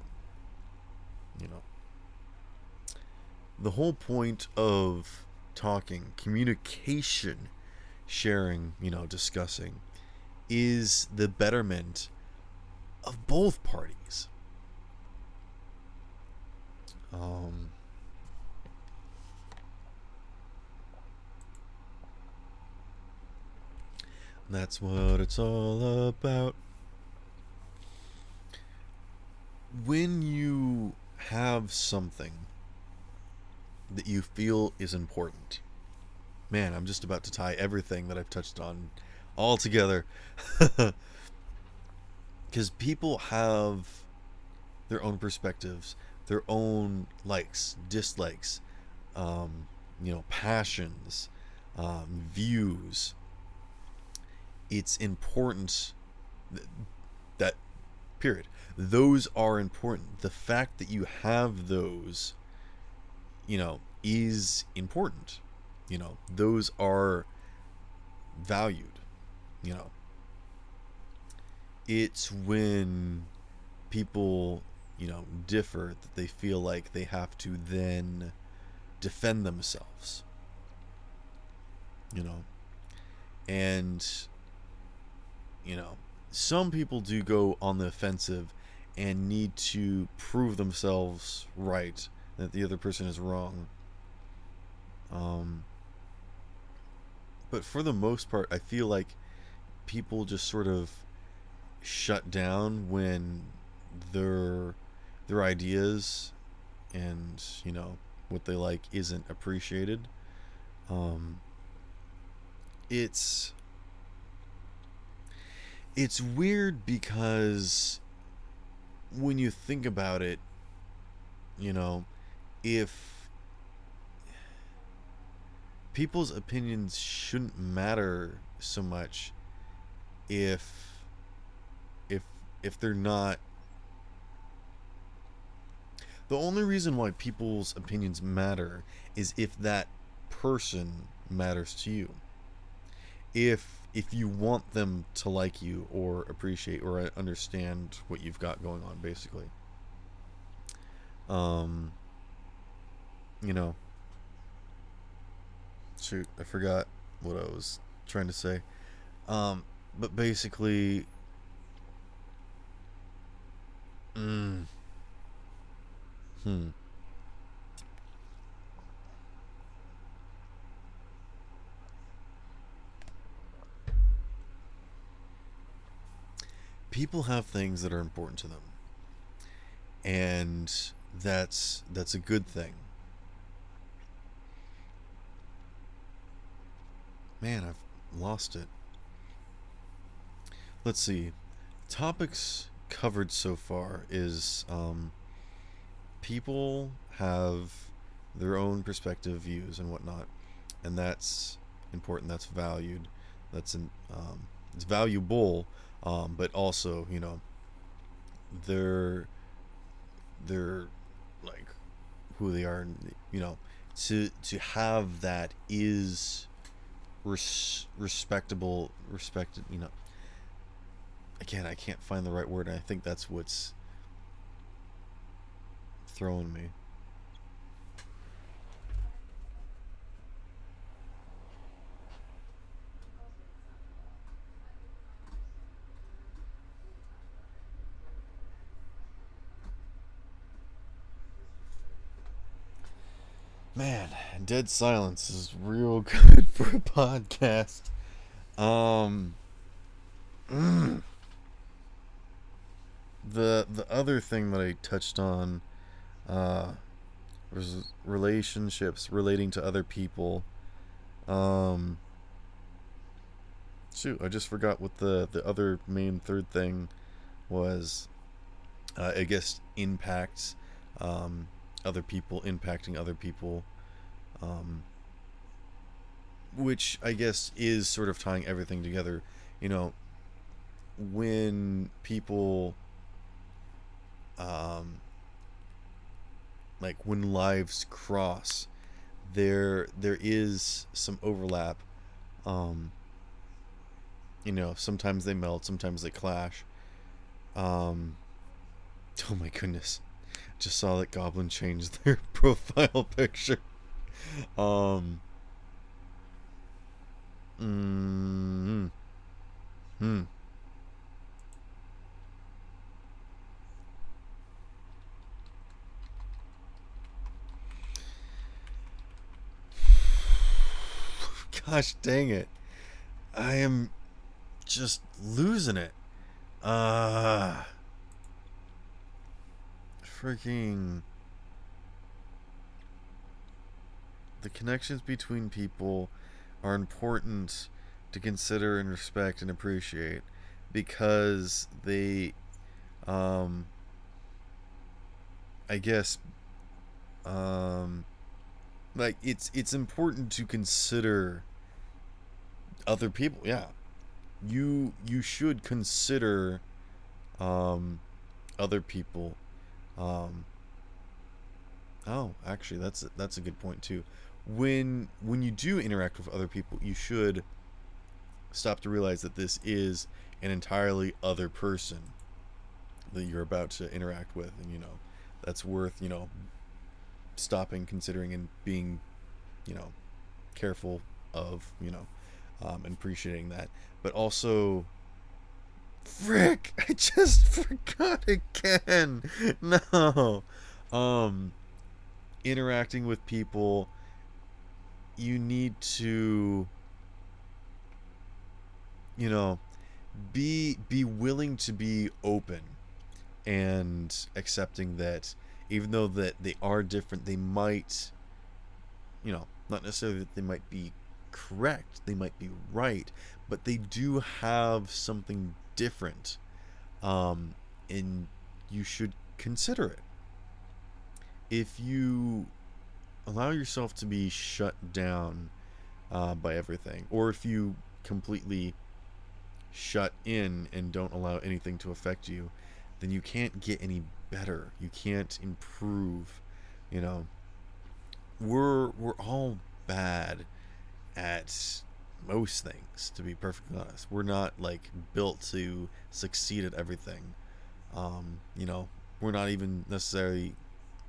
The whole point of talking, communication, sharing, discussing, is the betterment of both parties. That's what it's all about. When you have something that you feel is important, man, I'm just about to tie everything that I've touched on all together. Because people have their own perspectives, their own likes, dislikes, passions, views. It's important that, period. Those are important. The fact that you have those, is important. Those are valued. It's when people, differ that they feel like they have to then defend themselves. And some people do go on the offensive and need to prove themselves right, that the other person is wrong. But for the most part, I feel like people just sort of shut down when they're their ideas and, what they like isn't appreciated. Um, it's it's weird because when you think about it, you know, if people's opinions shouldn't matter so much if if if they're not. The only reason why people's opinions matter is if that person matters to you. If you want them to like you or appreciate or understand what you've got going on, basically. Um, you know, shoot, I forgot what I was trying to say. But basically, mm, hmm, people have things that are important to them, and that's a good thing. Man, I've lost it. Let's see. Topics covered so far is people have their own perspective, views, and whatnot, and that's important. That's valued. It's valuable, but also they're they're like who they are. To have that is respectable, respected. Again, I can't find the right word, and I think that's what's throwing me. Man, dead silence is real good for a podcast. Um, mm, the other thing that I touched on uh, was relationships relating to other people. Um, shoot, I just forgot what the other main third thing was. I guess impacts, um, other people impacting other people, um, which I guess is sort of tying everything together. You know, when people, um, like when lives cross, there is some overlap. Um, sometimes they melt, sometimes they clash. Um, oh my goodness, just saw that Goblin changed their profile picture. Um, mm, hmm. Gosh dang it, I am just losing it. Uh, freaking the connections between people are important to consider and respect and appreciate because they, um, I guess, um, like it's important to consider other people. Yeah, you should consider um, other people. Um, oh, actually, that's a good point too. When you do interact with other people, you should stop to realize that this is an entirely other person that you're about to interact with, and that's worth stopping, considering, and being you know careful of and appreciating that. But also, frick, I just forgot again. No, um, interacting with people, you need to you know be willing to be open and accepting that even though that they are different, they might, not necessarily that they might be correct, they might be right, but they do have something different, and you should consider it. If you allow yourself to be shut down by everything, or if you completely shut in and don't allow anything to affect you, then you can't get any better. You can't improve. You know, we're all bad at most things, to be perfectly honest. We're not like built to succeed at everything. You know, we're not even necessarily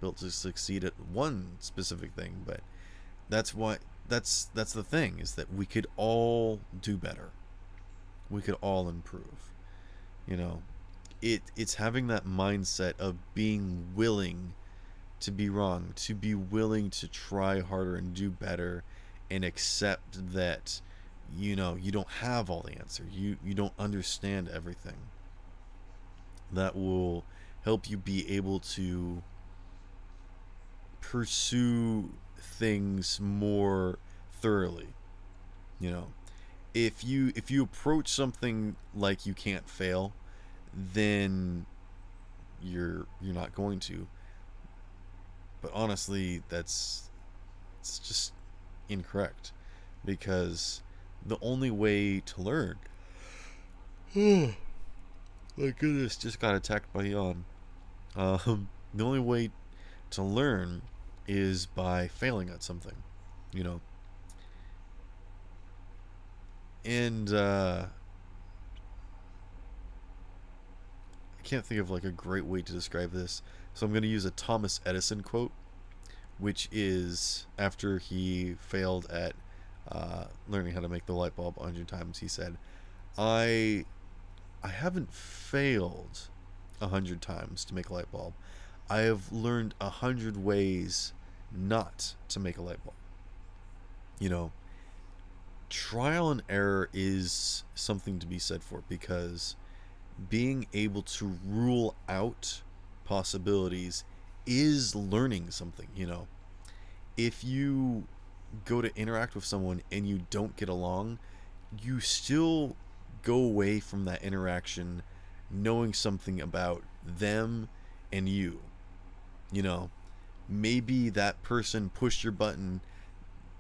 built to succeed at one specific thing, but that's why that's the thing, is that we could all do better. We could all improve. You know, it's having that mindset of being willing to be wrong, to be willing to try harder and do better, and accept that you don't have all the answers. You don't understand everything. That will help you be able to pursue things more thoroughly. You know, if you approach something like you can't fail, then you're not going to. But honestly, it's just incorrect, because the only way to learn my goodness, just got attacked by yawn. The only way to learn is by failing at something, you know. And I can't think of like a great way to describe this, so I'm going to use a Thomas Edison quote, which is after he failed at learning how to make the light bulb 100 times. He said, "I I haven't failed 100 times to make a light bulb. I have learned 100 ways not to make a light bulb." You know, trial and error is something to be said for, because being able to rule out possibilities is learning something. You know, if you go to interact with someone and you don't get along, you still go away from that interaction knowing something about them and you. You know, maybe that person pushed your button,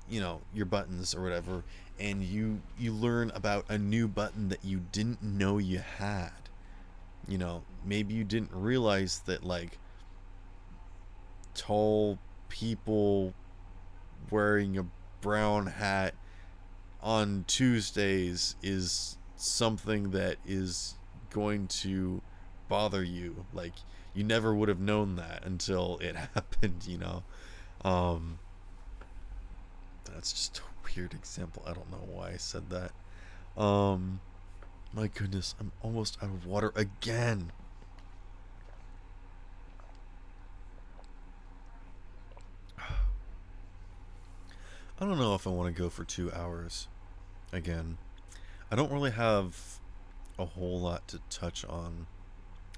your buttons or whatever, and you learn about a new button that you didn't know you had. Maybe you didn't realize that, like, tall people wearing a brown hat on Tuesdays is something that is going to bother you. Like, you never would have known that until it happened. Um, that's just a weird example. I don't know why I said that. My goodness, I'm almost out of water again. I don't know if I want to go for 2 hours again. I don't really have a whole lot to touch on.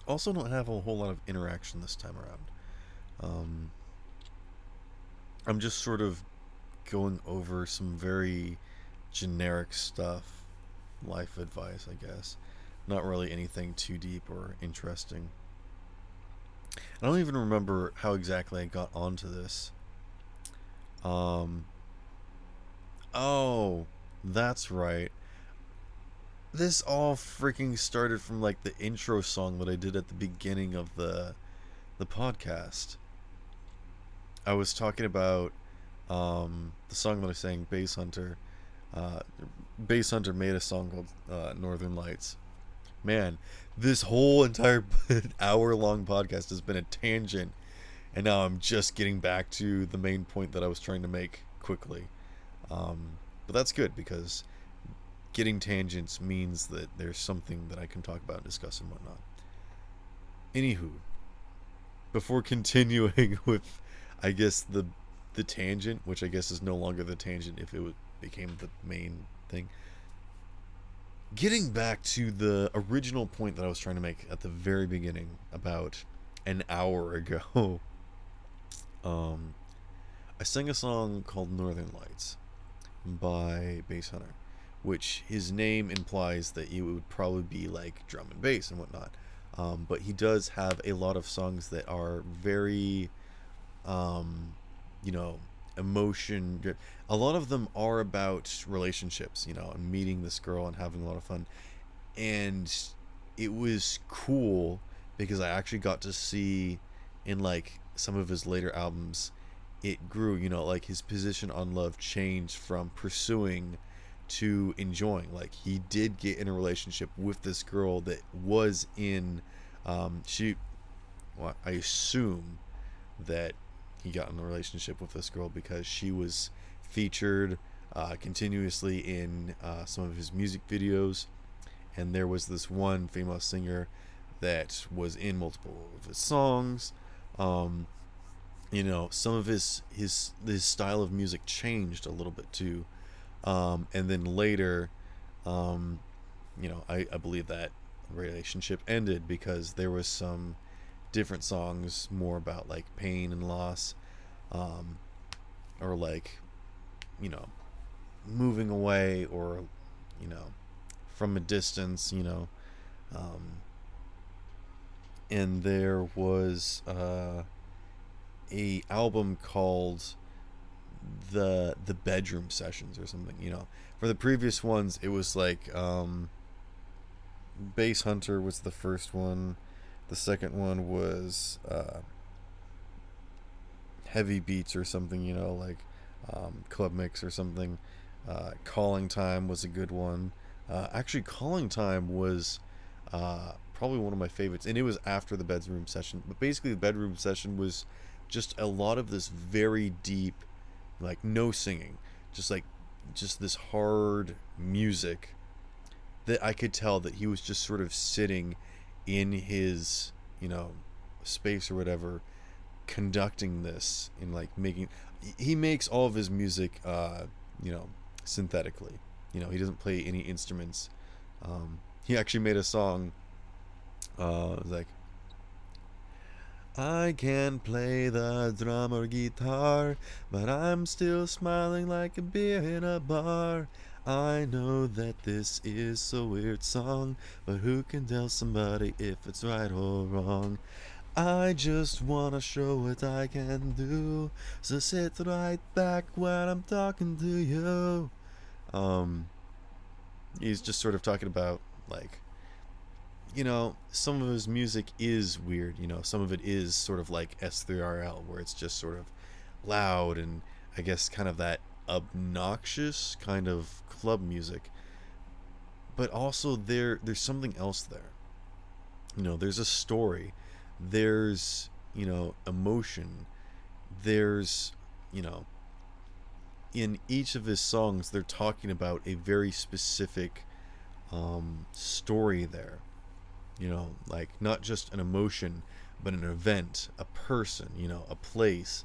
Also, don't have a whole lot of interaction this time around. I'm just sort of going over some very generic stuff, life advice, I guess. Not really anything too deep or interesting. I don't even remember how exactly I got onto this. Um, oh, that's right. This all freaking started from like the intro song that I did at the beginning of the podcast. I was talking about the song that I sang, Bass Hunter. Bass Hunter made a song called Northern Lights. Man, this whole entire hour-long podcast has been a tangent, and now I'm just getting back to the main point that I was trying to make quickly. But that's good, because getting tangents means that there's something that I can talk about and discuss and whatnot. Anywho, before continuing with, I guess, the tangent, which I guess is no longer the tangent if it became the main thing. Getting back to the original point that I was trying to make at the very beginning about an hour ago, um, I sang a song called Northern Lights by Bass Hunter, which his name implies that it would probably be like drum and bass and whatnot. But he does have a lot of songs that are very, um, you know, emotion. A lot of them are about relationships, and meeting this girl and having a lot of fun. And it was cool because I actually got to see in like some of his later albums, it grew, like his position on love changed from pursuing to enjoying. Like he did get in a relationship with this girl that was in, she, well, I assume that he got in a relationship with this girl because she was featured continuously in some of his music videos, and there was this one female singer that was in multiple of his songs. Um, some of his style of music changed a little bit too, and then later, um, I believe that relationship ended because there was some different songs more about like pain and loss, um, or like, you know, moving away, or you know, from a distance, um, and there was a album called the Bedroom Sessions or something. For the previous ones, it was like Bass Hunter was the first one. The second one was Heavy Beats or something, like Club Mix or something. Calling Time was a good one. Actually, Calling Time was probably one of my favorites, and it was after the Bedroom Session. But basically, the Bedroom Session was just a lot of this very deep, like no singing, just this hard music that I could tell that he was just sort of sitting in his, space or whatever, conducting this and like making. He makes all of his music, synthetically. He doesn't play any instruments. He actually made a song. Like, I can play the drum or guitar, but I'm still smiling like a beer in a bar. I know that this is a weird song, but who can tell somebody if it's right or wrong? I just wanna show what I can do, so sit right back when I'm talking to you. Um, he's just sort of talking about like, some of his music is weird. Some of it is sort of like S3RL, where it's just sort of loud and I guess kind of that obnoxious kind of club music. But also there's something else there. There's a story. There's, emotion. There's, in each of his songs, they're talking about a very specific story there. Like not just an emotion, but an event, a person, a place,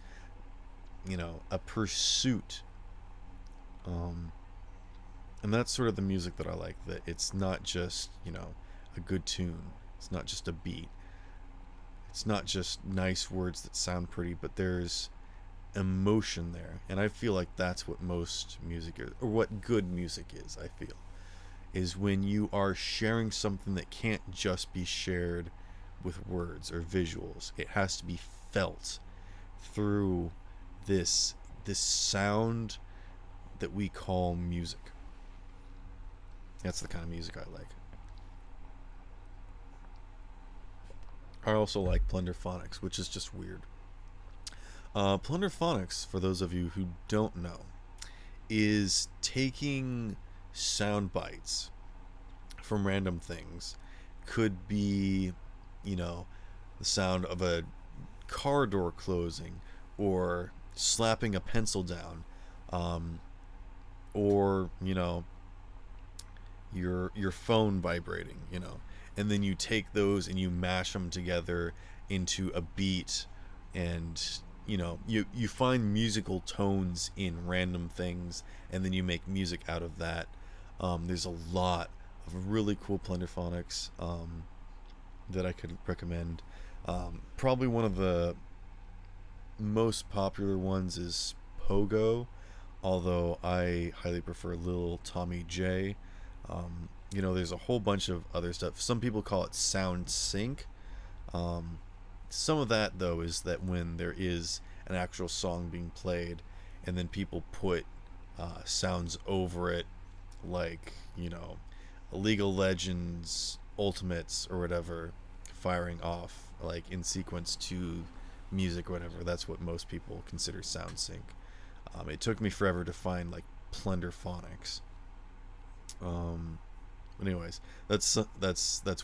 a pursuit. And that's sort of the music that I like, that it's not just, a good tune. It's not just a beat. It's not just nice words that sound pretty, but there's emotion there. And I feel like that's what most music is, or what good music is, I feel. Is when you are sharing something that can't just be shared with words or visuals. It has to be felt through this sound that we call music. That's the kind of music I like. I also like Plunderphonics, which is just weird. Plunderphonics, for those of you who don't know, is taking sound bites from random things. Could be, the sound of a car door closing, or slapping a pencil down, or your phone vibrating, and then you take those and you mash them together into a beat, and you find musical tones in random things, and then you make music out of that. There's a lot of really cool plunderphonics that I could recommend. Probably one of the most popular ones is Pogo, although I highly prefer Lil Tommy J. There's a whole bunch of other stuff. Some people call it sound sync. Um, some of that, though, is that when there is an actual song being played and then people put sounds over it, like, League of Legends Ultimates or whatever, firing off, like, in sequence to music or whatever. That's what most people consider sound sync. It took me forever to find, like, plunderphonics. Anyways, that's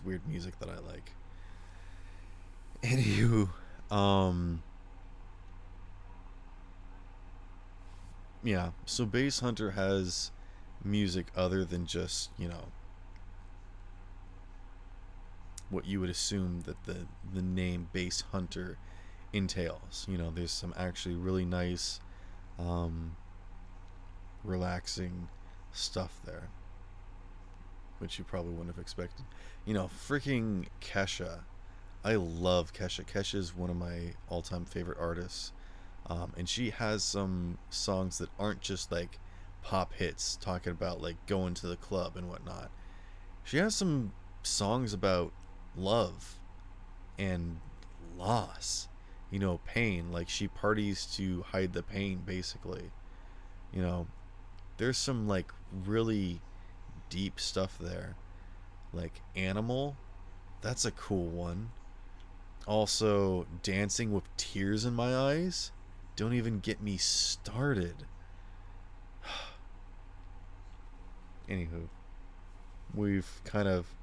weird music that I like. Anywho, yeah. So Bass Hunter has music other than just what you would assume that the name Bass Hunter entails. There's some actually really nice, relaxing stuff there, which you probably wouldn't have expected. Freaking Kesha. I love Kesha. Kesha is one of my all-time favorite artists. And she has some songs that aren't just like pop hits talking about like going to the club and whatnot. She has some songs about love and loss, pain. Like she parties to hide the pain, basically. You know, there's some like really deep stuff there. Like Animal, that's a cool one. Also, Dancing with Tears in My Eyes. Don't even get me started. Anywho, we've kind of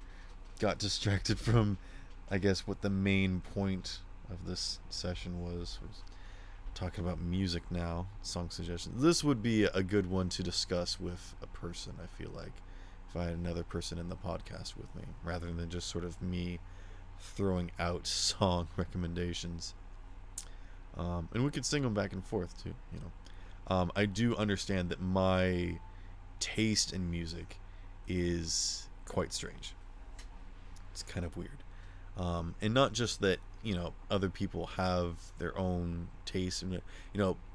got distracted from, I guess, what the main point of this session was talking about music now, song suggestions. This would be a good one to discuss with a person, I feel like, if I had another person in the podcast with me, rather than just sort of me throwing out song recommendations. And we could sing them back and forth too, I do understand that my taste in music is quite strange. It's kind of weird. And not just that, other people have their own taste. And,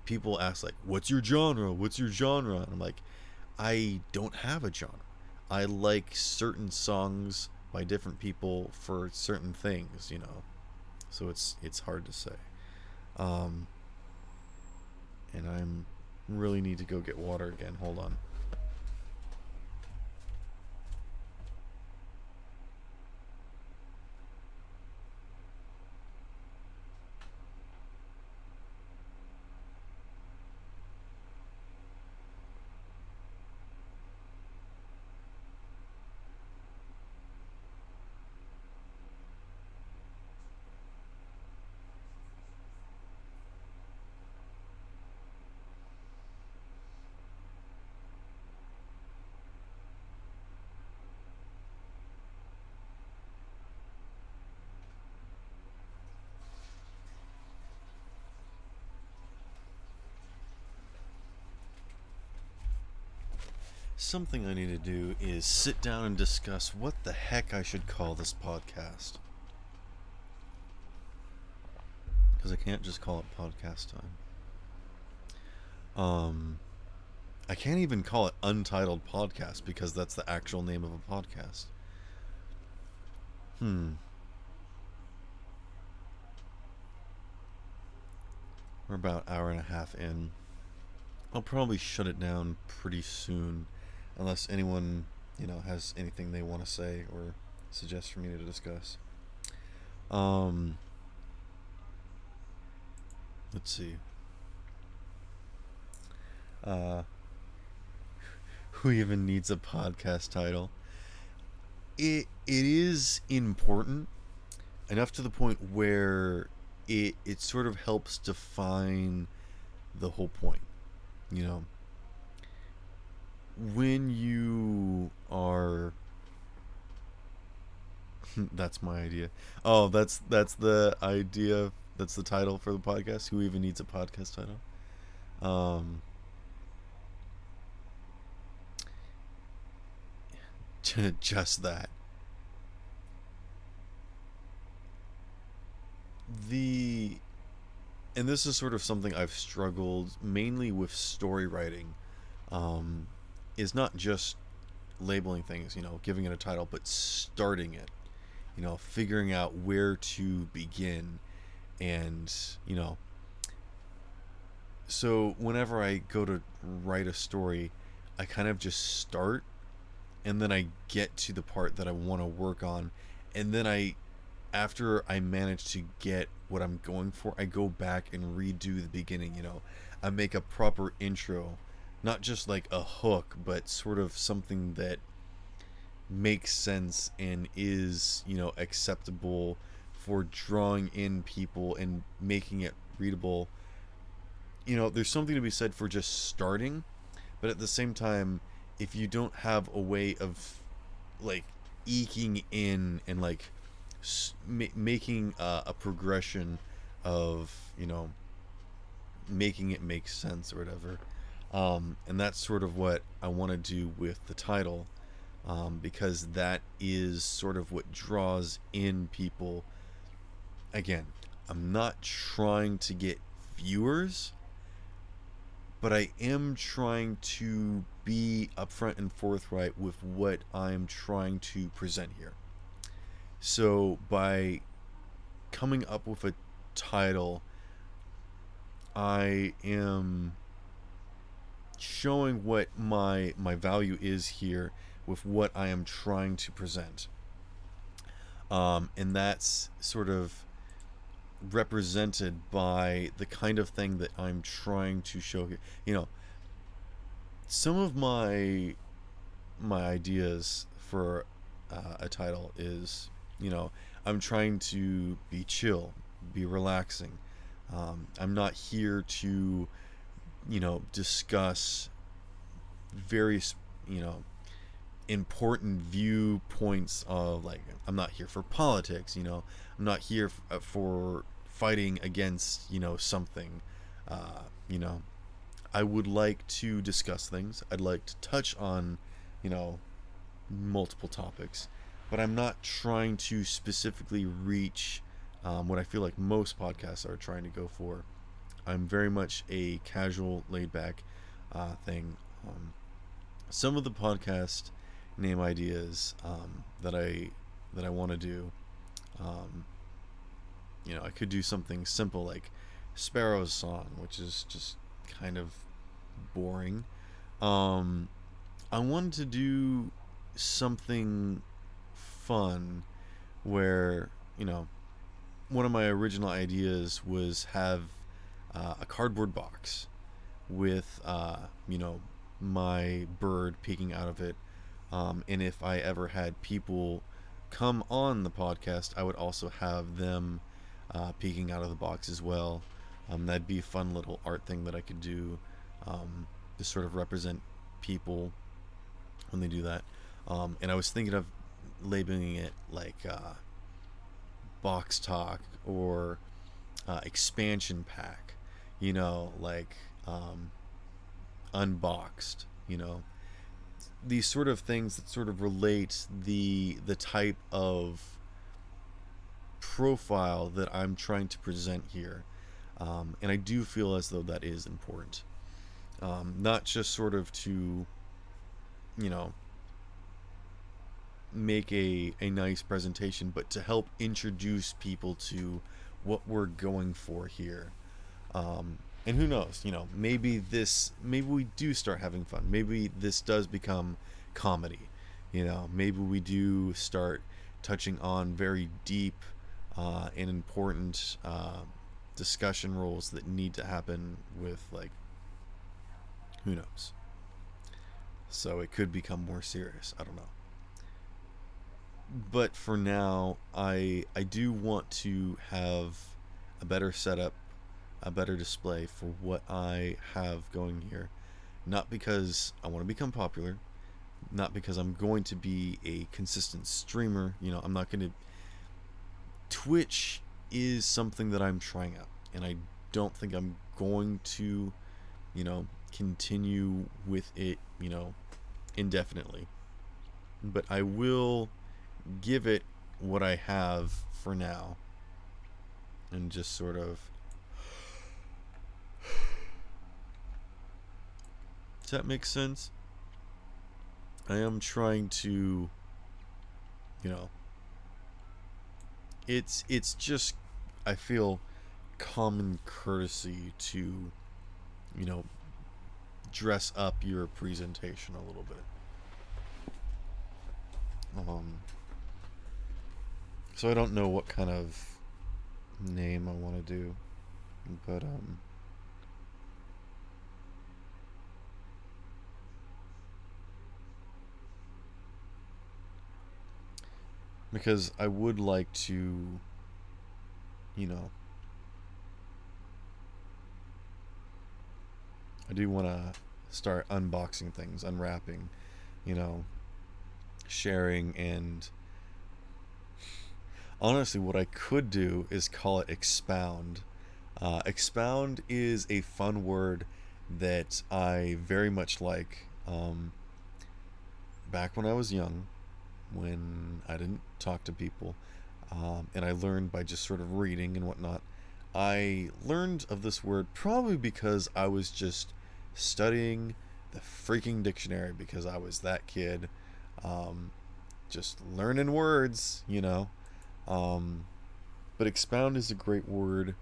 people ask, like, what's your genre? What's your genre? And I'm like, I don't have a genre. I like certain songs by different people for certain things, So it's hard to say. And I'm really need to go get water again. Hold on. Something I need to do is sit down and discuss what the heck I should call this podcast. Because I can't just call it podcast time. I can't even call it Untitled Podcast because that's the actual name of a podcast. We're about an hour and a half in. I'll probably shut it down pretty soon, unless anyone, has anything they want to say or suggest for me to discuss. Let's see. Who even needs a podcast title? It is important enough to the point where it sort of helps define the whole point. When you are that's my idea. Oh, that's the idea. That's the title for the podcast. Who even needs a podcast title? just that. The and this is sort of something I've struggled mainly with story writing, um, is not just labeling things, giving it a title, but starting it, figuring out where to begin. And, so whenever I go to write a story, I kind of just start, and then I get to the part that I want to work on. And then after I manage to get what I'm going for, I go back and redo the beginning. I make a proper intro, not just like a hook, but sort of something that makes sense and is, acceptable for drawing in people and making it readable. There's something to be said for just starting, but at the same time, if you don't have a way of like eking in and like making a progression of, making it make sense or whatever, and that's sort of what I want to do with the title, because that is sort of what draws in people. Again, I'm not trying to get viewers, but I am trying to be upfront and forthright with what I'm trying to present here. So by coming up with a title, I am showing what my value is here with what I am trying to present. And that's sort of represented by the kind of thing that I'm trying to show here. Some of my ideas for a title is, I'm trying to be chill, be relaxing. I'm not here to, discuss various, important viewpoints of, like, I'm not here for politics. I'm not here for fighting against, something. You know, I would like to discuss things. I'd like to touch on, multiple topics, but I'm not trying to specifically reach what I feel like most podcasts are trying to go for. I'm very much a casual, laid-back thing. Some of the podcast name ideas that I want to do, I could do something simple like Sparrow's Song, which is just kind of boring. I wanted to do something fun where, one of my original ideas was have a cardboard box with, my bird peeking out of it. And if I ever had people come on the podcast, I would also have them peeking out of the box as well. That'd be a fun little art thing that I could do, to sort of represent people when they do that. And I was thinking of labeling it like box talk or expansion pack, like unboxed, these sort of things that sort of relate the type of profile that I'm trying to present here. And I do feel as though that is important. Not just sort of to, make a nice presentation, but to help introduce people to what we're going for here. And who knows, maybe we do start having fun. Maybe this does become comedy. Maybe we do start touching on very deep and important discussion roles that need to happen with, like, who knows. So it could become more serious. I don't know. But for now, I do want to have a better setup, a better display for what I have going here. Not because I want to become popular, not because I'm going to be a consistent streamer. I'm not going to. Twitch is something that I'm trying out, and I don't think I'm going to, continue with it, indefinitely. but I will give it what I have for now and just sort of. Does that make sense? I am trying to, you know, it's just, I feel, common courtesy to, you know, dress up your presentation a little bit. So I don't know what kind of name I want to do, but because I would like to, you know, I do want to start unboxing things, unwrapping, you know, sharing, and honestly, what I could do is call it Expound. Expound is a fun word that I very much like. Back when I was young, when I didn't talk to people, and I learned by just sort of reading and whatnot, I learned of this word probably because I was just studying the freaking dictionary because I was that kid, um, just learning words, you know. Um, but expound is a great word,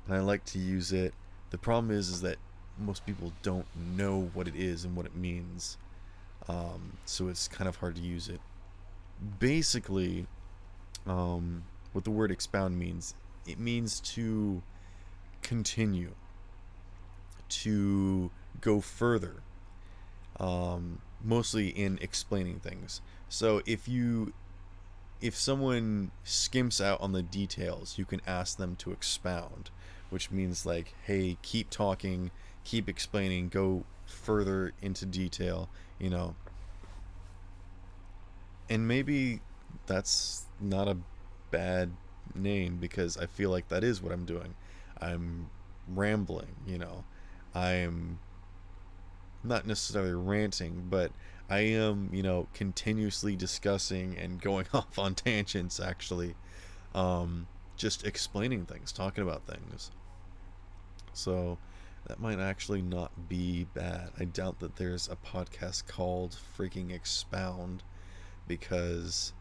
and I like to use it. The problem is that most people don't know what it is and what it means, so it's kind of hard to use it. Basically, what the word expound means, it means to continue, to go further, mostly in explaining things. So if someone skimps out on the details, you can ask them to expound, which means like, hey, keep talking, keep explaining, go further into detail, you know. And maybe that's not a bad name because I feel like that is what I'm doing. I'm rambling, you know. I'm not necessarily ranting, but I am, you know, continuously discussing and going off on tangents, actually. Just explaining things, talking about things. So that might actually not be bad. I doubt that there's a podcast called freaking Expound because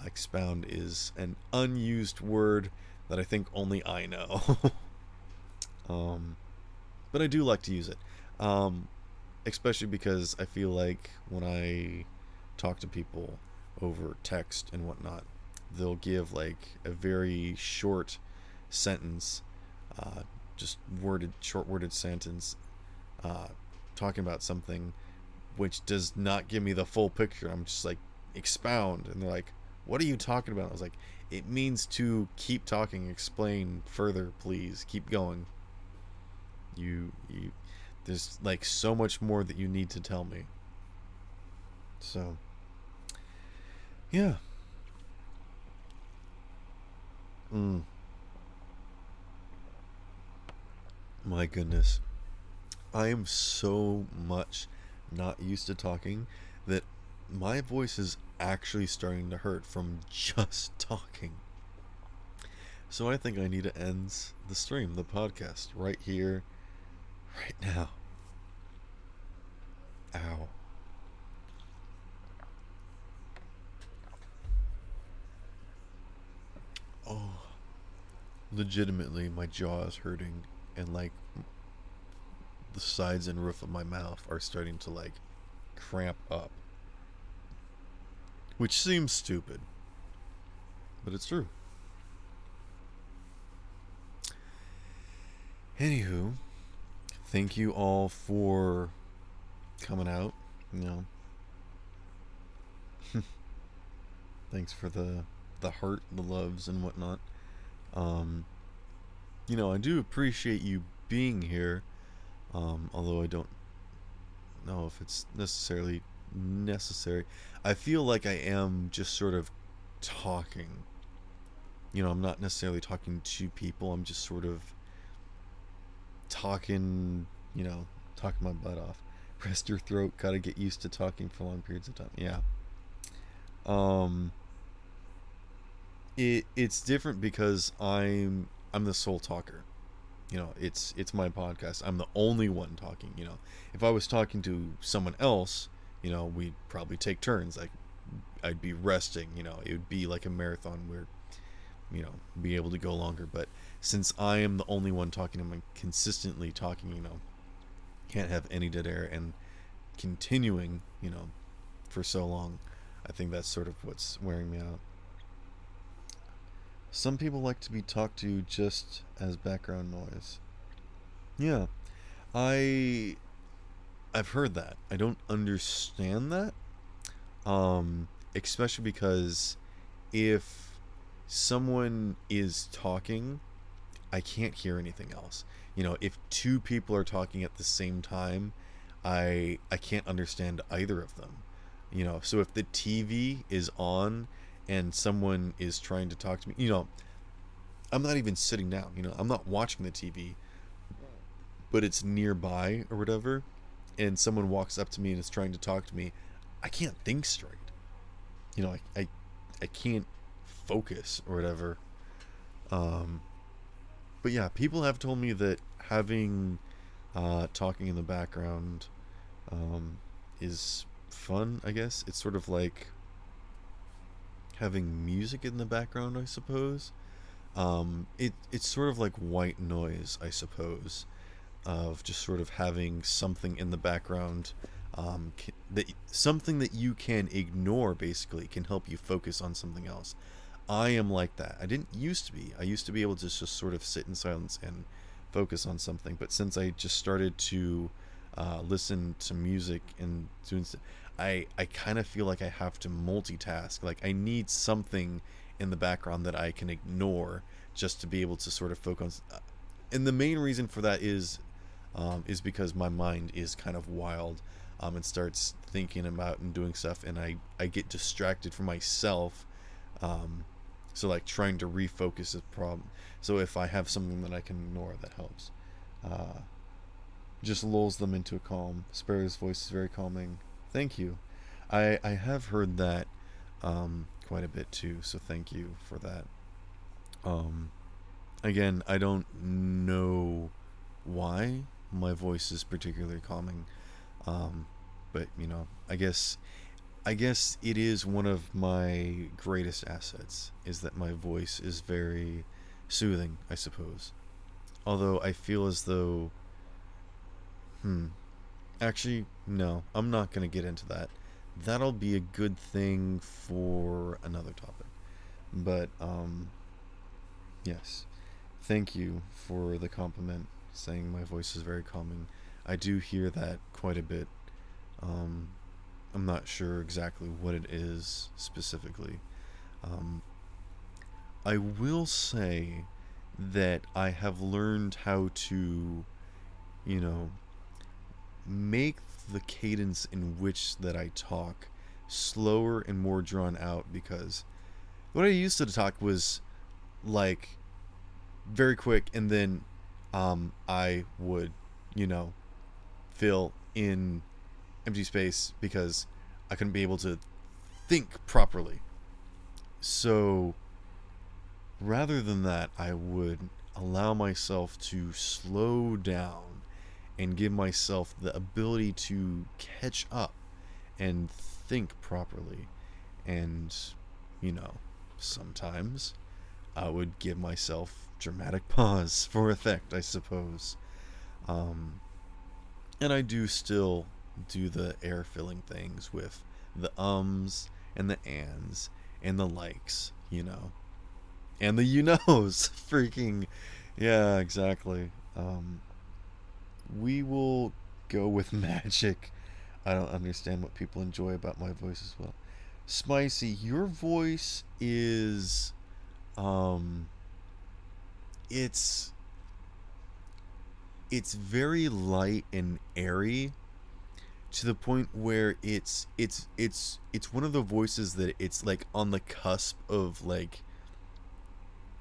expound is an unused word that I think only I know. um, but I do like to use it. Um, Especially because I feel like when I talk to people over text and whatnot, they'll give like a very short sentence, uh, just short worded sentence, uh, talking about something which does not give me the full picture. I'm just like, expound. And they're like, what are you talking about? I was like, it means to keep talking, explain further, please. Keep going. You there's like so much more that you need to tell me. So, yeah. Mm, my goodness. I am so much not used to talking that my voice is actually starting to hurt from just talking. So I think I need to end the stream, the podcast, right here, right now. Ow. Oh, legitimately, my jaw is hurting, and like the sides and roof of my mouth are starting to like cramp up. Which seems stupid, but it's true. Anywho, thank you all for coming out. You know, thanks for the heart, the loves, and whatnot. Um, you know, I do appreciate you being here. Although I don't know if it's necessarily necessary. I feel like I am just sort of talking. You know, I'm not necessarily talking to people. I'm just sort of talking. You know, talking my butt off. Rest your throat. Gotta get used to talking for long periods of time. Yeah. Um, it's different because I'm the sole talker. It's my podcast. I'm the only one talking. If I was talking to someone else, we'd probably take turns. Like, I'd be resting. It would be like a marathon where be able to go longer. But since I am the only one talking, I'm consistently talking. Can't have any dead air and continuing. For so long. I think that's sort of what's wearing me out. Some people like to be talked to just as background noise. Yeah, I I've heard that. I don't understand that. Especially because if someone is talking, I can't hear anything else. If two people are talking at the same time, I can't understand either of them. So if the TV is on and someone is trying to talk to me, I'm not even sitting down. I'm not watching the TV, but it's nearby or whatever, and someone walks up to me and is trying to talk to me, I can't think straight. I can't focus or whatever. Um, but yeah, people have told me that having talking in the background is fun. I guess it's sort of like having music in the background, I suppose. It's sort of like white noise, I suppose, of just sort of having something in the background, something that you can ignore basically can help you focus on something else. I am like that. I didn't used to be. I used to be able to just sort of sit in silence and focus on something, but since I just started to listen to music and doing stuff, I kind of feel like I have to multitask. Like, I need something in the background that I can ignore just to be able to sort of focus. And the main reason for that is because my mind is kind of wild, and starts thinking about and doing stuff, and I get distracted from myself. So like trying to refocus is a problem. So if I have something that I can ignore, that helps. Uh, just lulls them into a calm. Sparrow's voice is very calming. Thank you. I have heard that quite a bit too, so thank you for that. Um, Again, I don't know why my voice is particularly calming, um, but I guess it is one of my greatest assets is that my voice is very soothing, I suppose. Although I feel as though, hmm, actually, no, I'm not going to get into that. That'll be a good thing for another topic. But, yes. Thank you for the compliment saying my voice is very calming. I do hear that quite a bit. Um, I'm not sure exactly what it is specifically. Um, I will say that I have learned how to, you know, make the cadence in which that I talk slower and more drawn out, because what I used to talk was like very quick, and then I would, you know, fill in empty space because I couldn't be able to think properly. So rather than that, I would allow myself to slow down and give myself the ability to catch up and think properly. And, you know, sometimes I would give myself dramatic pause for effect, I suppose. Um, and I do still do the air filling things with the ums and the ands and the likes, and the knows. Freaking, yeah, exactly. We will go with magic. I don't understand what people enjoy about my voice as well. Spicy, your voice is, um, it's it's very light and airy, to the point where it's one of the voices that it's like on the cusp of like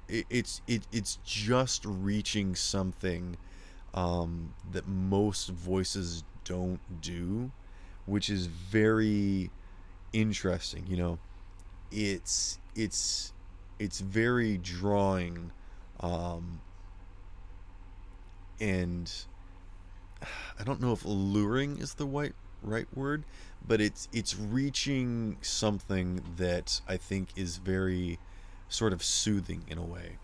it's just reaching something that most voices don't do, which is very interesting. it's very drawing, um, and I don't know if alluring is the right word, but it's reaching something that I think is very sort of soothing in a way.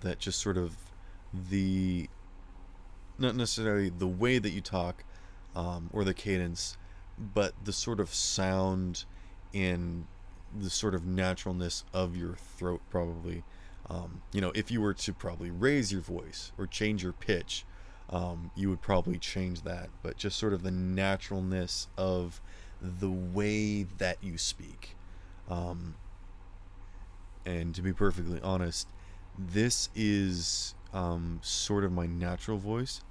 That just sort of the not necessarily the way that you talk, or the cadence, but the sort of sound and the sort of naturalness of your throat, probably. If you were to probably raise your voice or change your pitch, you would probably change that. But just sort of the naturalness of the way that you speak. And to be perfectly honest, this is sort of my natural voice.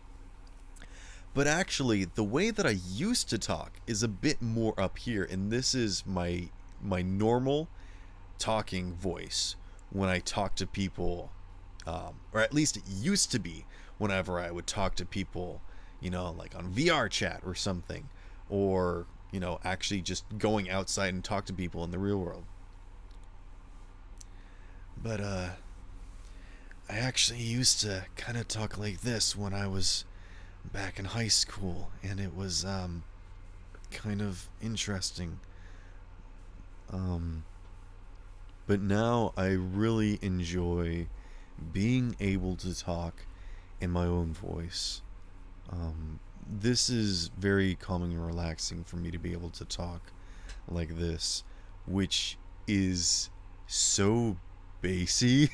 But actually, the way that I used to talk is a bit more up here, and this is my normal talking voice when I talk to people, or at least it used to be whenever I would talk to people, like on VR chat or something, or actually just going outside and talk to people in the real world. But I actually used to kind of talk like this when I was back in high school, and it was kind of interesting. But now I really enjoy being able to talk in my own voice. This is very calming and relaxing for me to be able to talk like this, which is so bassy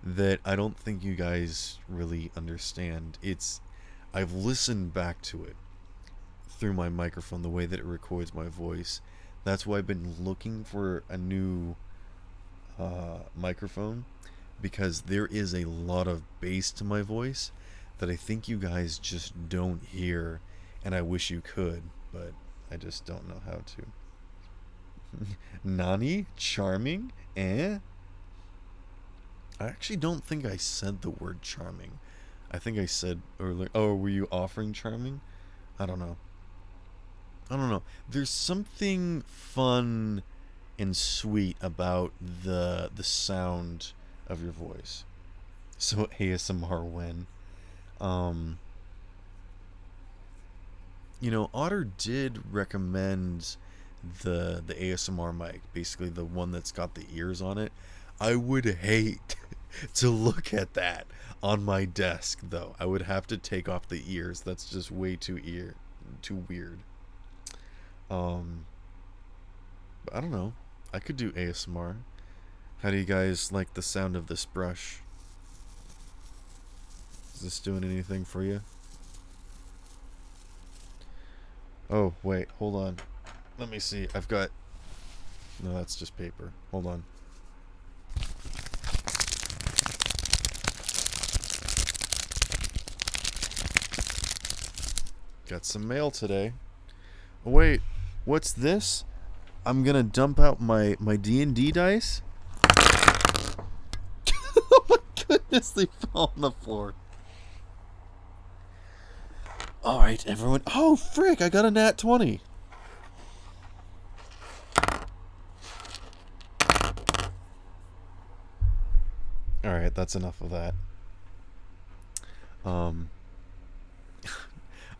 that I don't think you guys really understand. I've listened back to it through my microphone, the way that it records my voice. That's why I've been looking for a new microphone, because there is a lot of bass to my voice that I think you guys just don't hear, and I wish you could, but I just don't know how to. Nani? Charming? Eh? I actually don't think I said the word charming. I think I said earlier, oh, were you offering charming? I don't know. There's something fun and sweet about the sound of your voice. So ASMR when. Otter did recommend the ASMR mic, basically the one that's got the ears on it. I would hate to look at that on my desk, though. I would have to take off the ears. That's just way too weird. But I don't know. I could do ASMR. How do you guys like the sound of this brush? Is this doing anything for you? Oh, wait, hold on. Let me see. No, that's just paper. Hold on. Got some mail today. Oh, wait, what's this? I'm gonna dump out my D&D dice. Oh my goodness, they fell on the floor. Alright, everyone. Oh, frick, I got a nat 20. Alright, that's enough of that.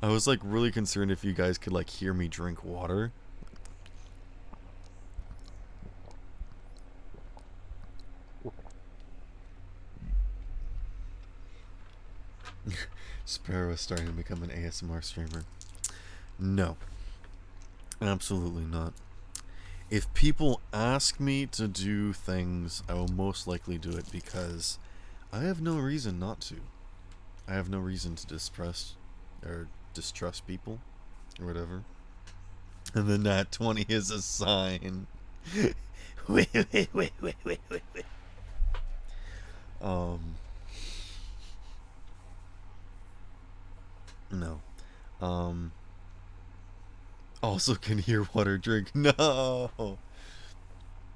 I was like really concerned if you guys could like hear me drink water. Sparrow is starting to become an ASMR streamer. No, absolutely not. If people ask me to do things, I will most likely do it because I have no reason not to. I have no reason to distrust people or whatever. And then that 20 is a sign. wait. No. Also can hear water drink. No.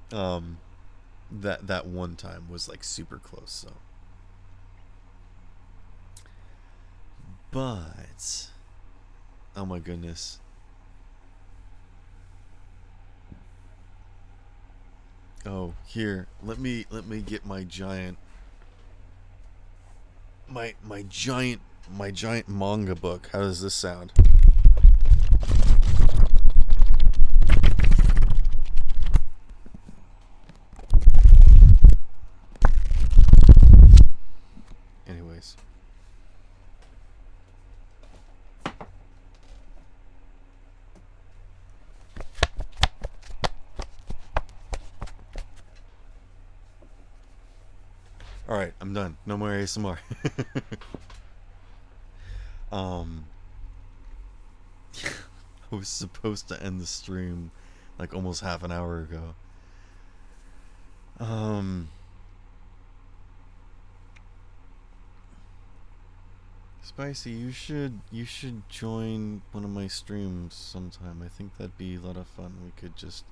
That one time was like super close, so. But oh my goodness. Oh, here. Let me get my giant my giant my giant manga book. How does this sound? Anyways. All right, I'm done. No more ASMR. um I was supposed to end the stream like almost half an hour ago. Um Spicy, you should join one of my streams sometime. I think that'd be a lot of fun. We could just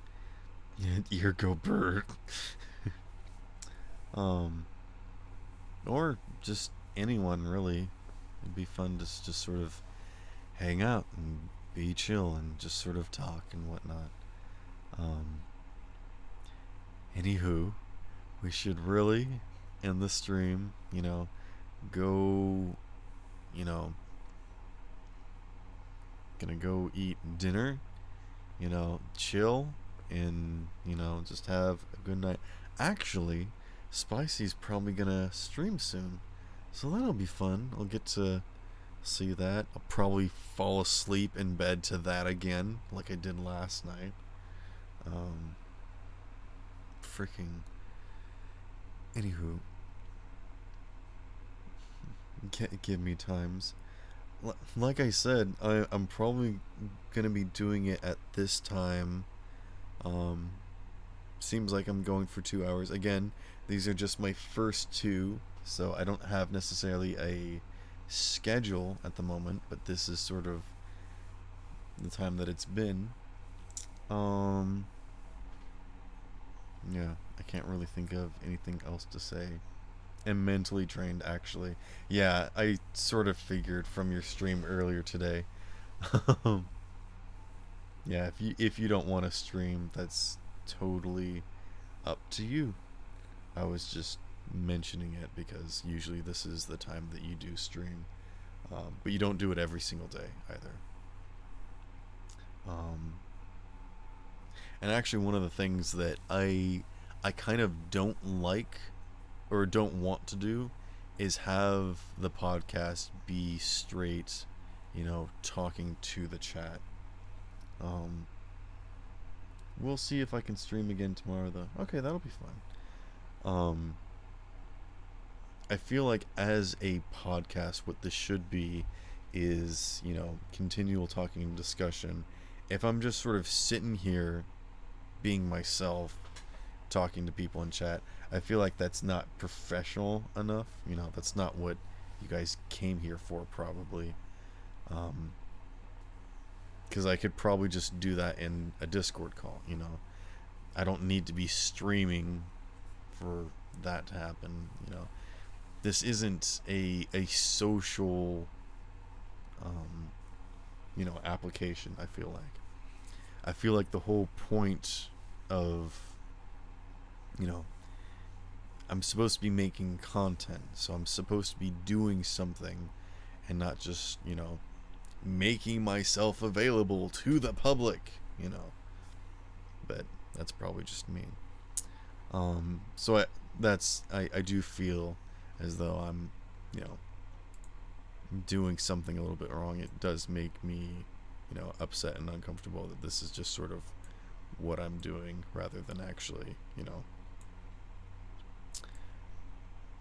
ear go bird. um or just anyone really. It'd be fun to just sort of hang out and be chill and just sort of talk and whatnot. Um Anywho, we should really end the stream, go, you know, gonna go eat dinner, chill, and, just have a good night. Actually, Spicy's probably gonna stream soon, so that'll be fun. I'll get to see that. I'll probably fall asleep in bed to that again, like I did last night. Um, Freaking. Anywho, give me times. Like I said, I'm probably gonna be doing it at this time. Um, Seems like I'm going for 2 hours. Again, these are just my first two, so I don't have necessarily a schedule at the moment, but this is sort of the time that it's been. Um, yeah, I can't really think of anything else to say. Am mentally drained, actually. Yeah, I sort of figured from your stream earlier today. Yeah, if you don't want to stream, that's totally up to you. I was just mentioning it because usually this is the time that you do stream, but you don't do it every single day either. Um, and actually, one of the things that I kind of don't like or don't want to do is have the podcast be straight, talking to the chat. Um, we'll see if I can stream again tomorrow, though. Okay, that'll be fun. I feel like as a podcast, what this should be is, continual talking and discussion. If I'm just sort of sitting here being myself, talking to people in chat, I feel like that's not professional enough. That's not what you guys came here for, probably. Because I could probably just do that in a Discord call. I don't need to be streaming for that to happen. This isn't a social, application. I feel like the whole point of, I'm supposed to be making content, so I'm supposed to be doing something and not just, making myself available to the public. But that's probably just me. So I do feel as though I'm, doing something a little bit wrong. It does make me, upset and uncomfortable that this is just sort of what I'm doing rather than actually,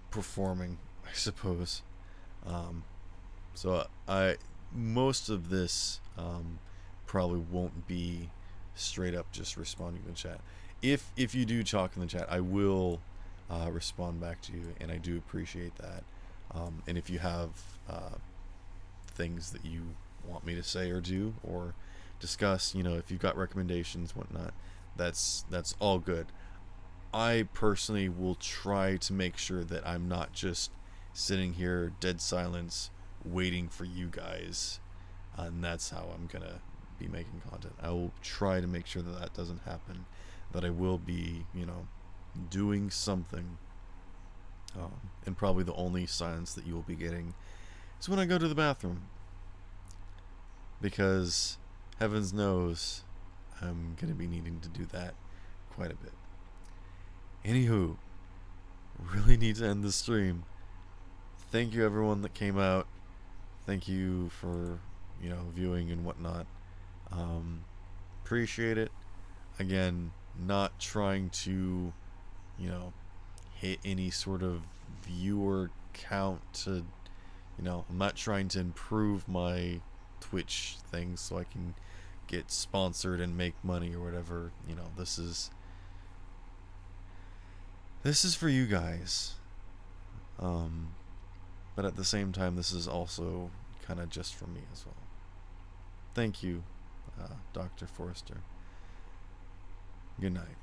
performing, I suppose. So I most of this probably won't be straight up just responding to the chat. If you do talk in the chat, I will respond back to you, and I do appreciate that. And if you have things that you want me to say or do or discuss, if you've got recommendations, whatnot, that's all good. I personally will try to make sure that I'm not just sitting here dead silence waiting for you guys, and that's how I'm gonna be making content. I will try to make sure that that doesn't happen, that I will be doing something. And probably the only silence that you will be getting is when I go to the bathroom. Because heavens knows I'm going to be needing to do that quite a bit. Anywho, really need to end the stream. Thank you everyone that came out. Thank you for, viewing and whatnot. Appreciate it. Again, not trying to, hit any sort of viewer count to, I'm not trying to improve my Twitch thing so I can get sponsored and make money or whatever. This is for you guys. But at the same time, this is also kind of just for me as well. Thank you, Dr. Forrester. Good night.